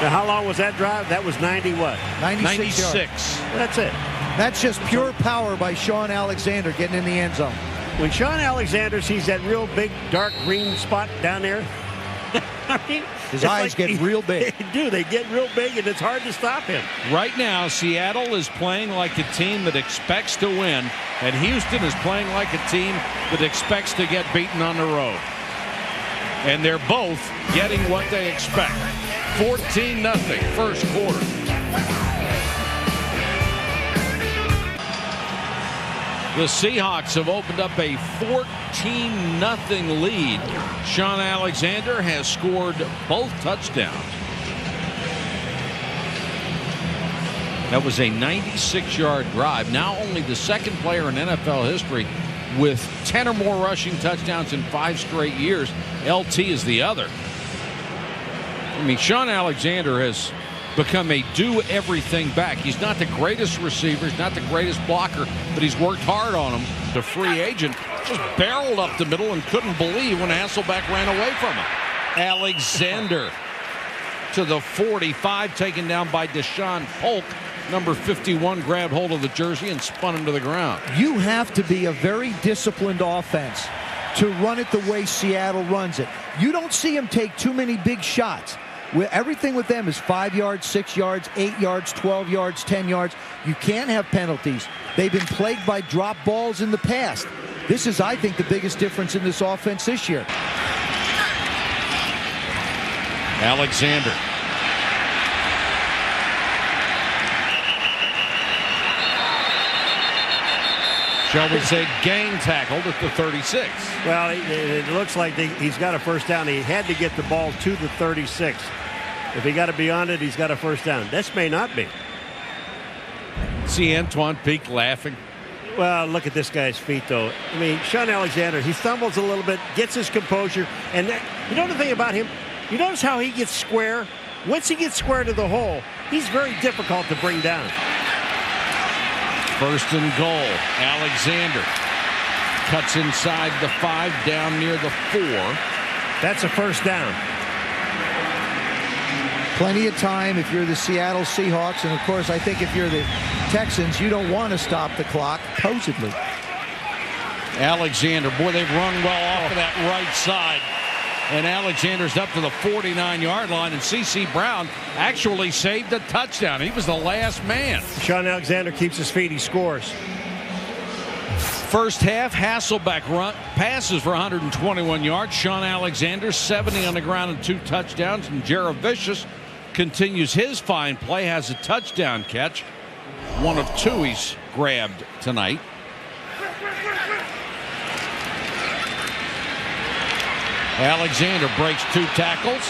Now, how long was that drive? That was 90 what? 96 yards. That's it. That's just pure power by Shaun Alexander getting in the end zone. When Shaun Alexander sees that real big dark green spot down there, I mean, his eyes get real big. They do. They get real big, and it's hard to stop him. Right now, Seattle is playing like a team that expects to win, and Houston is playing like a team that expects to get beaten on the road. And they're both getting what they expect. 14-0 first quarter. The Seahawks have opened up a 14-0 lead. Shaun Alexander has scored both touchdowns. That was a 96-yard drive. Now only the second player in NFL history with 10 or more rushing touchdowns in 5 straight years. LT is the other. I mean, Shaun Alexander has become a do-everything back. He's not the greatest receiver. He's not the greatest blocker, but he's worked hard on him. The free agent just barreled up the middle and couldn't believe when Hasselbeck ran away from him. Alexander to the 45, taken down by Deshaun Polk. Number 51 grabbed hold of the jersey and spun him to the ground. You have to be a very disciplined offense to run it the way Seattle runs it. You don't see them take too many big shots. Everything with them is 5 yards, 6 yards, 8 yards, 12 yards, 10 yards. You can't have penalties. They've been plagued by drop balls in the past. This is, I think, the biggest difference in this offense this year. Alexander. Shall we say gang tackled at the 36? Well, it looks like he's got a first down. He had to get the ball to the 36. If he got it beyond it, he's got a first down. This may not be. See Antoine Peak laughing. Well, look at this guy's feet, though. I mean, Shaun Alexander, he stumbles a little bit, gets his composure, and you know the thing about him? You notice how he gets square? Once he gets square to the hole, he's very difficult to bring down. First and goal. Alexander cuts inside the 5, down near the 4. That's a first down. Plenty of time if you're the Seattle Seahawks, and of course I think if you're the Texans, you don't want to stop the clock, supposedly. Alexander, boy, they've run well off of that right side. And Alexander's up to the 49-yard line, and C.C. Brown actually saved a touchdown. He was the last man. Shaun Alexander keeps his feet, he scores. First half, Hasselbeck passes for 121 yards. Shaun Alexander, 70 on the ground and 2 touchdowns. And Jaravicius continues his fine play, has a touchdown catch. One of 2 he's grabbed tonight. Alexander breaks 2 tackles.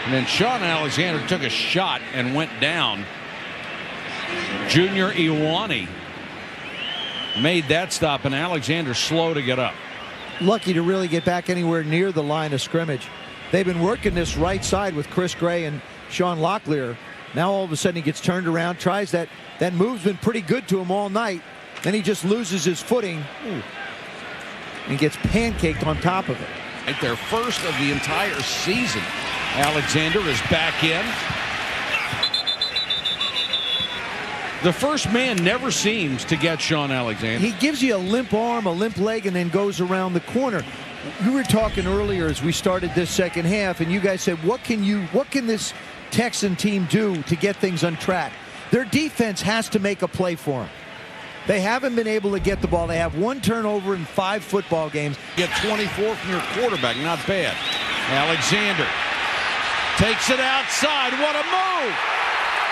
And then Shaun Alexander took a shot and went down. Junior Iwani made that stop, and Alexander slow to get up. Lucky to really get back anywhere near the line of scrimmage. They've been working this right side with Chris Gray and Sean Locklear. Now all of a sudden he gets turned around, tries that. That move's been pretty good to him all night. Then he just loses his footing and gets pancaked on top of it. Right, their first of the entire season. Alexander is back in. The first man never seems to get Shaun Alexander. He gives you a limp arm, a limp leg, and then goes around the corner. You were talking earlier as we started this second half, and you guys said, what can this Texan team do to get things on track? Their defense has to make a play for them. They haven't been able to get the ball. They have 1 turnover in 5 football games. Get 24 from your quarterback, not bad. Alexander takes it outside. What a move!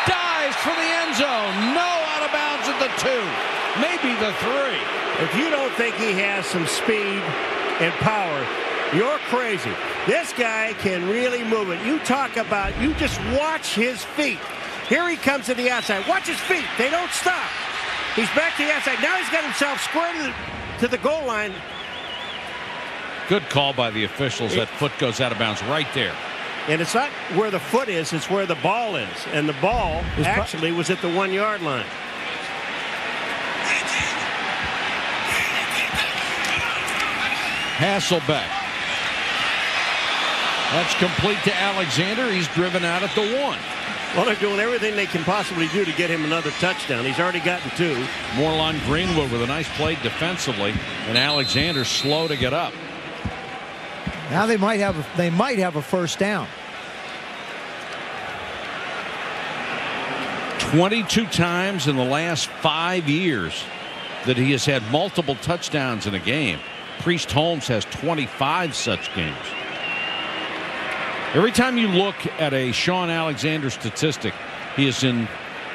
Dives for the end zone. No out of bounds at the 2. Maybe the 3. If you don't think he has some speed and power, you're crazy. This guy can really move it. You talk about, you just watch his feet. Here he comes to the outside. Watch his feet. They don't stop. He's back to the outside. Now he's got himself square to the goal line. Good call by the officials. That foot goes out of bounds right there. And it's not where the foot is, it's where the ball is. And the ball actually was at the 1-yard line. Hasselbeck. That's complete to Alexander. He's driven out at the 1. Well, they're doing everything they can possibly do to get him another touchdown. He's already gotten 2. Moreline Greenwood with a nice play defensively, and Alexander slow to get up. Now they might have a first down. 22 times in the last 5 years that he has had multiple touchdowns in a game. Priest Holmes has 25 such games. Every time you look at a Shaun Alexander statistic, he is in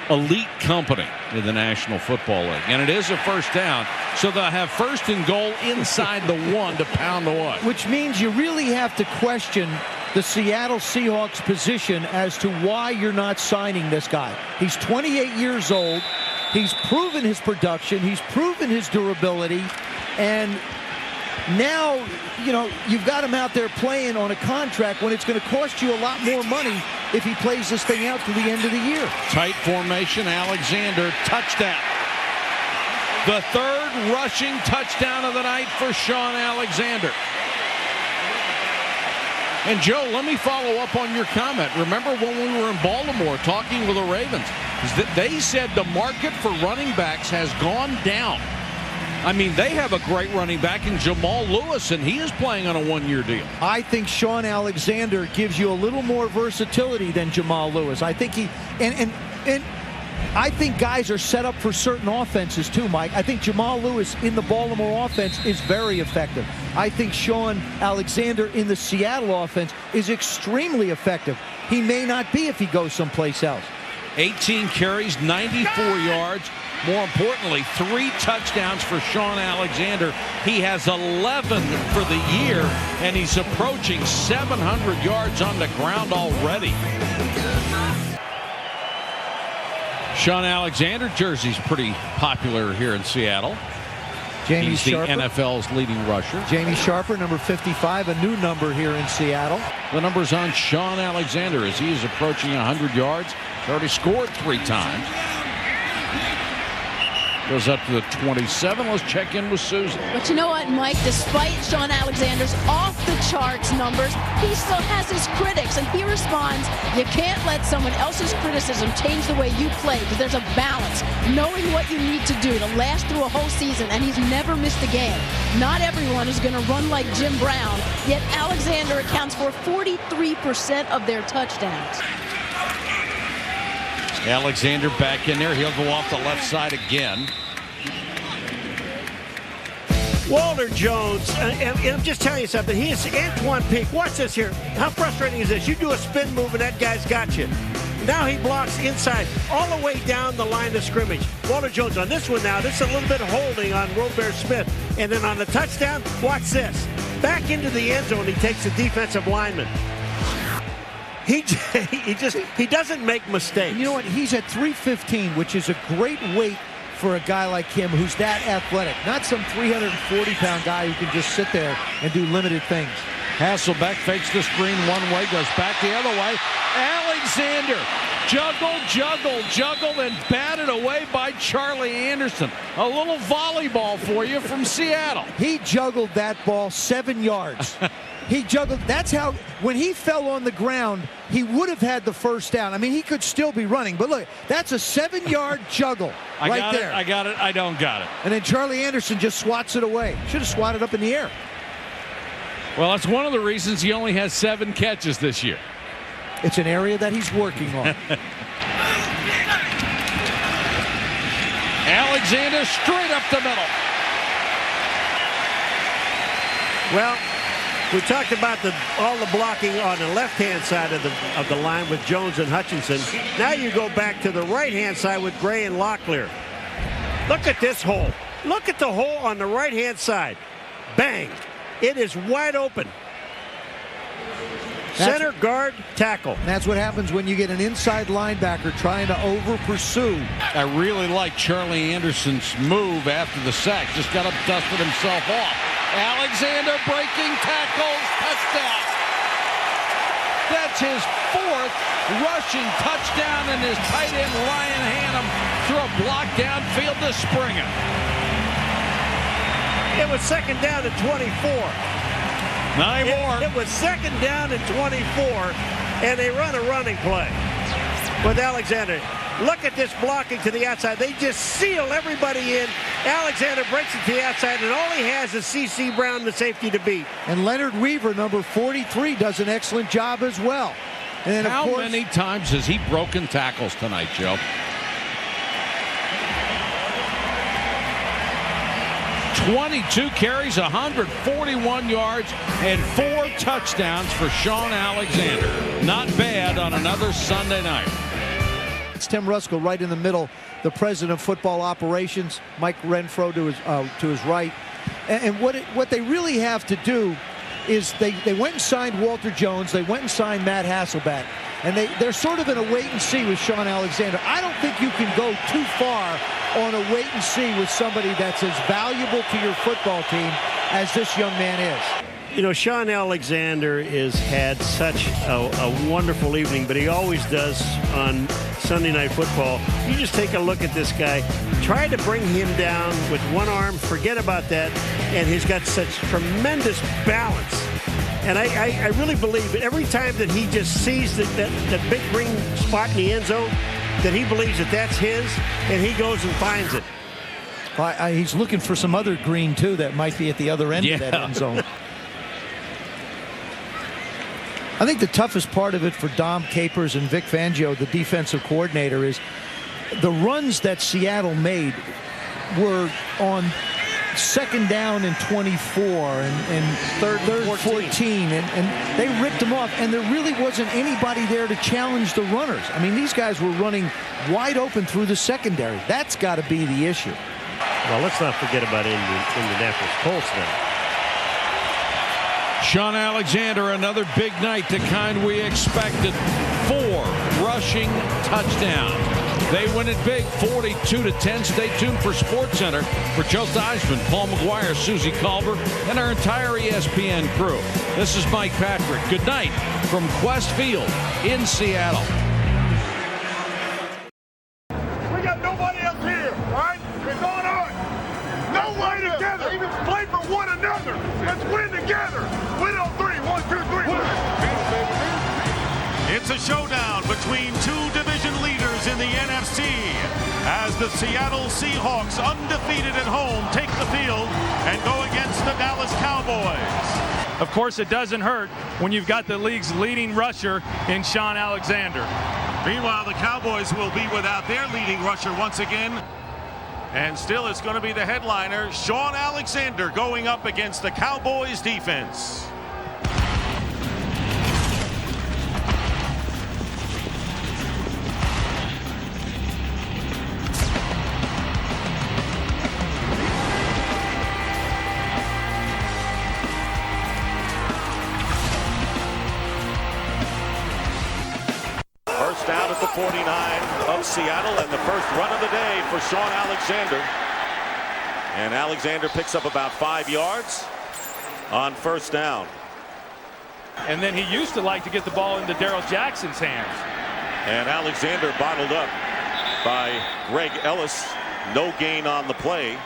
elite company in the National Football League. And it is a first down, so they'll have first and goal inside the 1 to pound the 1. Which means you really have to question the Seattle Seahawks position as to why you're not signing this guy. He's 28 years old. He's proven his production. He's proven his durability. And now, you know, you've got him out there playing on a contract when it's going to cost you a lot more money if he plays this thing out to the end of the year. Tight formation, Alexander, touchdown. The 3rd rushing touchdown of the night for Shaun Alexander. And Joe, let me follow up on your comment. Remember when we were in Baltimore talking with the Ravens, is that they said the market for running backs has gone down. I mean, they have a great running back in Jamal Lewis, and he is playing on a one-year deal. I think Shaun Alexander gives you a little more versatility than Jamal Lewis. I think he and I think guys are set up for certain offenses too, Mike. I think Jamal Lewis in the Baltimore offense is very effective. I think Shaun Alexander in the Seattle offense is extremely effective. He may not be if he goes someplace else. 18 carries, 94 yards. More importantly, 3 touchdowns for Shaun Alexander. He has 11 for the year, and he's approaching 700 yards on the ground already. Shaun Alexander jersey's pretty popular here in Seattle. Jamie He's Sharper, the NFL's leading rusher. Jamie Sharper, number 55, a new number here in Seattle. The number's on Shaun Alexander as he is approaching 100 yards. He's already scored 3 times. Goes up to the 27. Let's check in with Susan. But you know what, Mike? Despite Shaun Alexander's off-the-charts numbers, he still has his critics, and he responds, you can't let someone else's criticism change the way you play, because there's a balance. Knowing what you need to do to last through a whole season, and he's never missed a game. Not everyone is going to run like Jim Brown, yet Alexander accounts for 43% of their touchdowns. Alexander back in there. He'll go off the left side again. Walter Jones, and I'm just telling you something. He is Antoine Peak. Watch this here. How frustrating is this? You do a spin move and that guy's got you. Now he blocks inside all the way down the line of scrimmage. Walter Jones on this one now. This is a little bit of holding on Robert Smith. And then on the touchdown, watch this. Back into the end zone, he takes the defensive lineman. He doesn't make mistakes. You know what? He's at 315, which is a great weight for a guy like him who's that athletic. Not some 340-pound guy who can just sit there and do limited things. Hasselbeck fakes the screen one way, goes back the other way. Alexander juggled, and batted away by Charlie Anderson. A little volleyball for you from Seattle. He juggled that ball 7 yards. He juggled. That's how, when he fell on the ground, he would have had the first down. I mean, he could still be running. But look, that's a 7-yard juggle right there. I got it. I don't got it. And then Charlie Anderson just swats it away. Should have swatted up in the air. Well, that's one of the reasons he only has 7 catches this year. It's an area that he's working on. Alexander straight up the middle. Well, we talked about all the blocking on the left-hand side of the line with Jones and Hutchinson. Now you go back to the right-hand side with Gray and Locklear. Look at this hole. Look at the hole on the right-hand side. Bang. It is wide open. Center, guard, tackle. That's what happens when you get an inside linebacker trying to over-pursue. I really like Charlie Anderson's move after the sack. Just got up, dusted himself off. Alexander breaking tackles, touchdown. That's his 4th rushing touchdown, and his tight end Ryan Hannum threw a block downfield to Springer. It was second down at 24. Not anymore. It was second down and 24, and they run a running play with Alexander. Look at this blocking to the outside. They just seal everybody in. Alexander breaks it to the outside, and all he has is C.C. Brown, the safety, to beat. And Leonard Weaver, number 43, does an excellent job as well. And then, how many times has he broken tackles tonight, Joe? 22 carries, 141 yards, and 4 touchdowns for Shaun Alexander. Not bad on another Sunday night. It's Tim Ruskell right in the middle, the president of football operations, Mike Renfro to his right. And what they really have to do is they went and signed Walter Jones. They went and signed Matt Hasselbeck. And they're sort of in a wait and see with Shaun Alexander. I don't think you can go too far on a wait and see with somebody that's as valuable to your football team as this young man is. You know, Shaun Alexander has had such a wonderful evening, but he always does on Sunday Night Football. You just take a look at this guy. Try to bring him down with one arm, forget about that, and he's got such tremendous balance. And I really believe that every time that he just sees that big green spot in the end zone, that he believes that that's his, and he goes and finds it. He's looking for some other green, too, that might be at the other end of that end zone. I think the toughest part of it for Dom Capers and Vic Fangio, the defensive coordinator, is the runs that Seattle made were on second down and 24 and third 14, and they ripped them off, and there really wasn't anybody there to challenge the runners. I mean, these guys were running wide open through the secondary. That's got to be the issue. Well, let's not forget about Indianapolis Colts now. Shaun Alexander, another big night, the kind we expected. 4 rushing touchdowns. They win it big, 42-10. Stay tuned for SportsCenter for Joe Theismann, Paul McGuire, Susie Culver, and our entire ESPN crew. This is Mike Patrick. Good night from Quest Field in Seattle. We got nobody else here, all right? It's on us. No way together. Play for one another. Let's win together. Win on 3. 1, 2, 3. It's a showdown between two division leaders in the NFC as the Seattle Seahawks, undefeated at home, take the field and go against the Dallas Cowboys. Of course, it doesn't hurt when you've got the league's leading rusher in Shaun Alexander. Meanwhile, the Cowboys will be without their leading rusher once again. And still, it's going to be the headliner, Shaun Alexander, going up against the Cowboys defense. First down at the 49 of Seattle, and the first run of the day for Shaun Alexander. And Alexander picks up about 5 yards on first down. And then he used to like to get the ball into Darrell Jackson's hands. And Alexander bottled up by Greg Ellis. No gain on the play.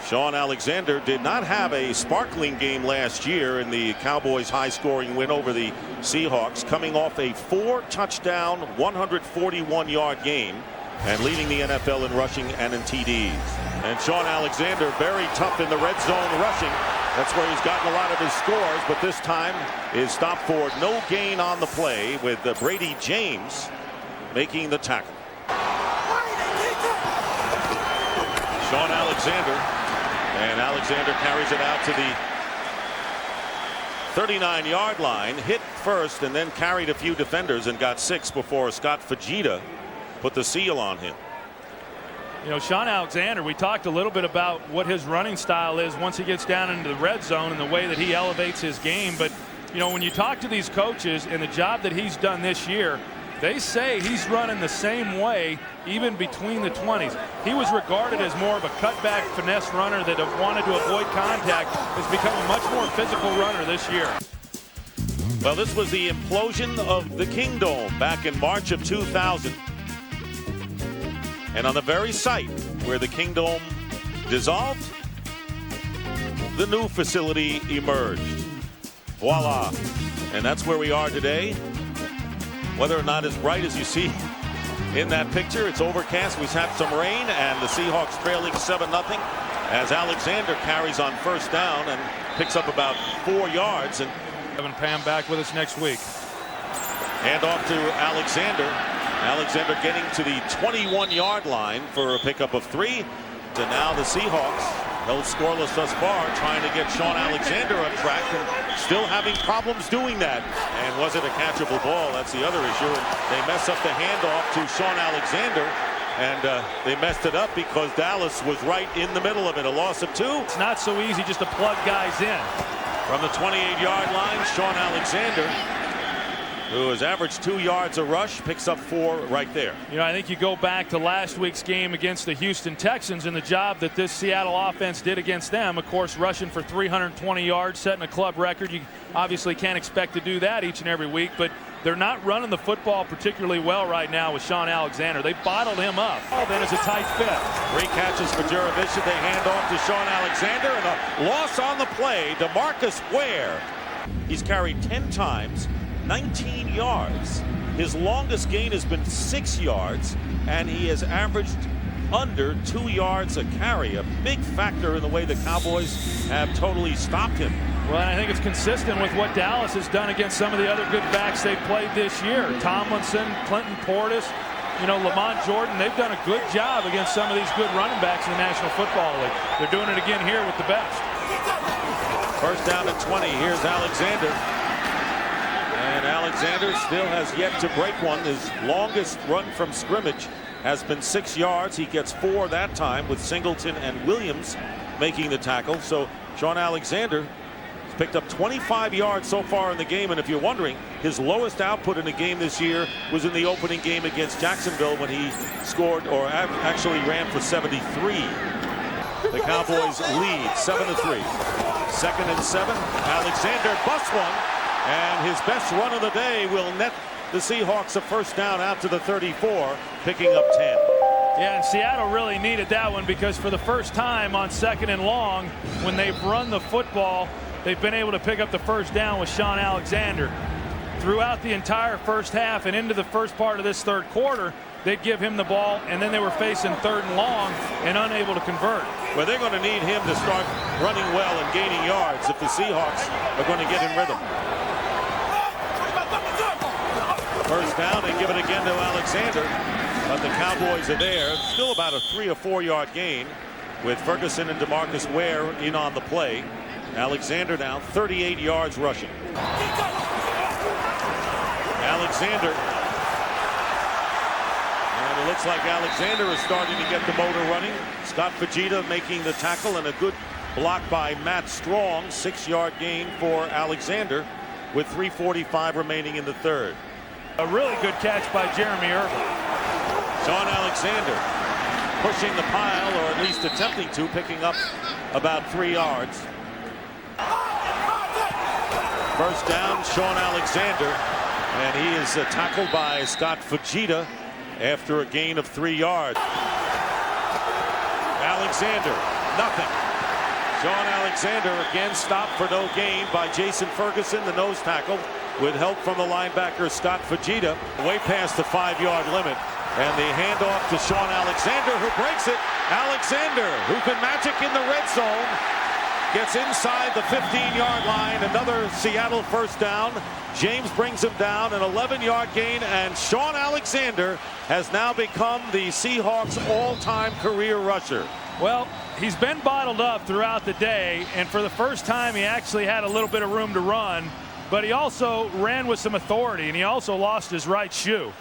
Shaun Alexander did not have a sparkling game last year in the Cowboys' high-scoring win over the Seahawks, coming off a 4-touchdown, 141-yard game and leading the NFL in rushing and in TDs. And Shaun Alexander very tough in the red zone rushing. That's where he's gotten a lot of his scores, but this time is stopped for no gain on the play with Brady James making the tackle. Shaun Alexander. And Alexander carries it out to the 39-yard line, hit first and then carried a few defenders and got 6 before Scott Fujita put the seal on him. You know, Shaun Alexander, we talked a little bit about what his running style is once he gets down into the red zone and the way that he elevates his game. But, you know, when you talk to these coaches and the job that he's done this year, they say he's running the same way even between the 20s. He was regarded as more of a cutback finesse runner that wanted to avoid contact. Has become a much more physical runner this year. Well, this was the implosion of the Kingdome back in March of 2000. And on the very site where the Kingdome dissolved, the new facility emerged. Voila. And that's where we are today. Whether or not as bright as you see in that picture, it's overcast. We've had some rain, and the Seahawks trailing 7-0 as Alexander carries on first down and picks up about 4 yards. And having Pam back with us next week. Hand off to Alexander. Alexander getting to the 21-yard line for a pickup of 3. And now the Seahawks, held scoreless thus far, trying to get Shaun Alexander on track and still having problems doing that. And was it a catchable ball? That's the other issue. And they mess up the handoff to Shaun Alexander. And they messed it up because Dallas was right in the middle of it. A loss of 2. It's not so easy just to plug guys in. From the 28-yard line, Shaun Alexander, who has averaged 2 yards a rush, picks up 4 right there. You know, I think you go back to last week's game against the Houston Texans and the job that this Seattle offense did against them. Of course, rushing for 320 yards, setting a club record. You obviously can't expect to do that each and every week, but they're not running the football particularly well right now with Shaun Alexander. They bottled him up. Oh, then it's a tight fit. 3 catches for Jurevicius. They hand off to Shaun Alexander, and a loss on the play. DeMarcus Ware He's carried 10 times, 19 yards. His longest gain has been 6 yards, and he has averaged under 2 yards a carry. A big factor in the way the Cowboys have totally stopped him. Well, I think it's consistent with what Dallas has done against some of the other good backs they've played this year. Tomlinson, Clinton Portis, Lamont Jordan, they've done a good job against some of these good running backs in the National Football League. They're doing it again here with the best. First down at 20. Here's Alexander. And Alexander still has yet to break one. His longest run from scrimmage has been 6 yards. He gets 4 that time with Singleton and Williams making the tackle. So Shaun Alexander has picked up 25 yards so far in the game. And if you're wondering, his lowest output in the game this year was in the opening game against Jacksonville when he scored, or actually ran for 73. The Cowboys lead 7-3. 2nd and 7. Alexander busts one, and his best run of the day will net the Seahawks a first down out to the 34, picking up 10. Yeah, and Seattle really needed that one because for the first time on 2nd and long, when they've run the football, they've been able to pick up the first down with Shaun Alexander. Throughout the entire first half and into the first part of this third quarter, they'd give him the ball, and then they were facing 3rd and long and unable to convert. Well, they're going to need him to start running well and gaining yards if the Seahawks are going to get in rhythm. First down, and give it again to Alexander, but the Cowboys are there. Still about a 3 or 4 yard gain with Ferguson and DeMarcus Ware in on the play. Alexander now 38 yards rushing. Alexander. And it looks like Alexander is starting to get the motor running. Scott Fujita making the tackle, and a good block by Mack Strong. 6 yard gain for Alexander with 3:45 remaining in the third. A really good catch by Jeremy Irvin. Shaun Alexander pushing the pile, or at least attempting to, picking up about 3 yards. First down, Shaun Alexander, and he is tackled by Scott Fujita after a gain of 3 yards. Alexander, nothing. Shaun Alexander again stopped for no gain by Jason Ferguson, the nose tackle, with help from the linebacker Scott Fujita, way past the 5 yard limit. And the handoff to Shaun Alexander, who breaks it. Alexander, who can magic in the red zone, gets inside the 15 yard line. Another Seattle first down. James brings him down, an 11 yard gain, and Shaun Alexander has now become the Seahawks all-time career rusher. Well, he's been bottled up throughout the day, and for the first time he actually had a little bit of room to run, but he also ran with some authority, and he also lost his right shoe.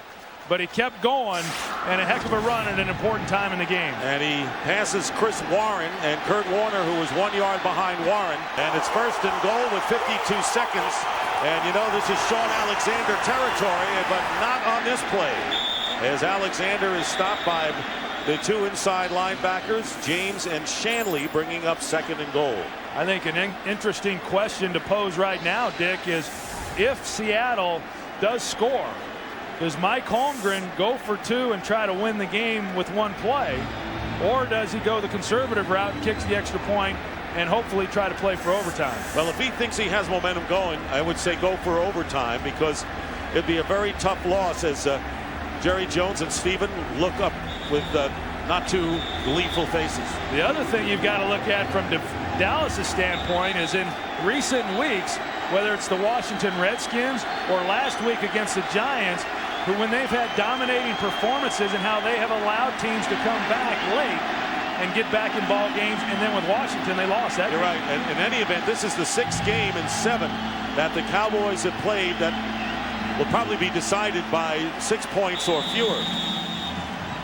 But he kept going, and a heck of a run at an important time in the game. And he passes Chris Warren and Kurt Warner, who was 1 yard behind Warren. And it's 1st and goal with 52 seconds. And you know this is Shaun Alexander territory, but not on this play, as Alexander is stopped by the 2 inside linebackers, James and Shanley, bringing up 2nd and goal. I think an interesting question to pose right now, Dick, is if Seattle does score, does Mike Holmgren go for 2 and try to win the game with 1 play, or does he go the conservative route and kicks the extra point and hopefully try to play for overtime? Well, if he thinks he has momentum going, I would say go for overtime, because it'd be a very tough loss as Jerry Jones and Steven look up with not too gleeful faces. The other thing you've got to look at from Dallas' standpoint is in recent weeks, whether it's the Washington Redskins or last week against the Giants, who when they've had dominating performances and how they have allowed teams to come back late and get back in ball games, and then with Washington they lost that. You're right. And in any event, this is the 6th game in 7 that the Cowboys have played that will probably be decided by 6 points or fewer.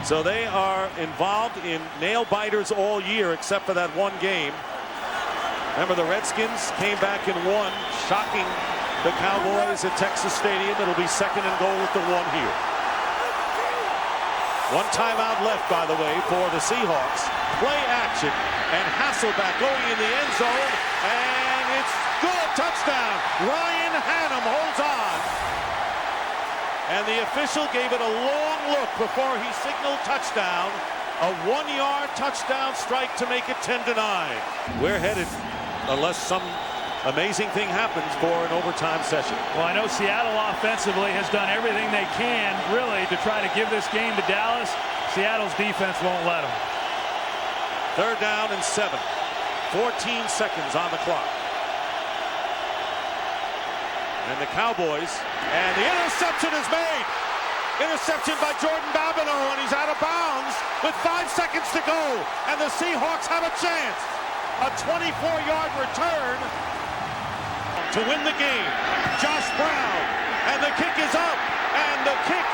So they are involved in nail biters all year except for that 1 game. Remember, the Redskins came back and won, shocking the Cowboys at Texas Stadium. It'll be 2nd and goal with the 1 here. 1 timeout left, by the way, for the Seahawks. Play action, and Hasselbeck going in the end zone, and it's good. Touchdown. Ryan Hannum holds on. And the official gave it a long look before he signaled touchdown. A 1 yard touchdown strike to make it 10-9. We're headed, unless some amazing thing happens for an overtime session. Well, I know Seattle offensively has done everything they can, really, to try to give this game to Dallas. Seattle's defense won't let them. 3rd down and 7. 14 seconds on the clock. And the Cowboys, and the interception is made. Interception by Jordan Babineau, and he's out of bounds with 5 seconds to go. And the Seahawks have a chance. A 24-yard return to win the game. Josh Brown, and the kick is up, and the kick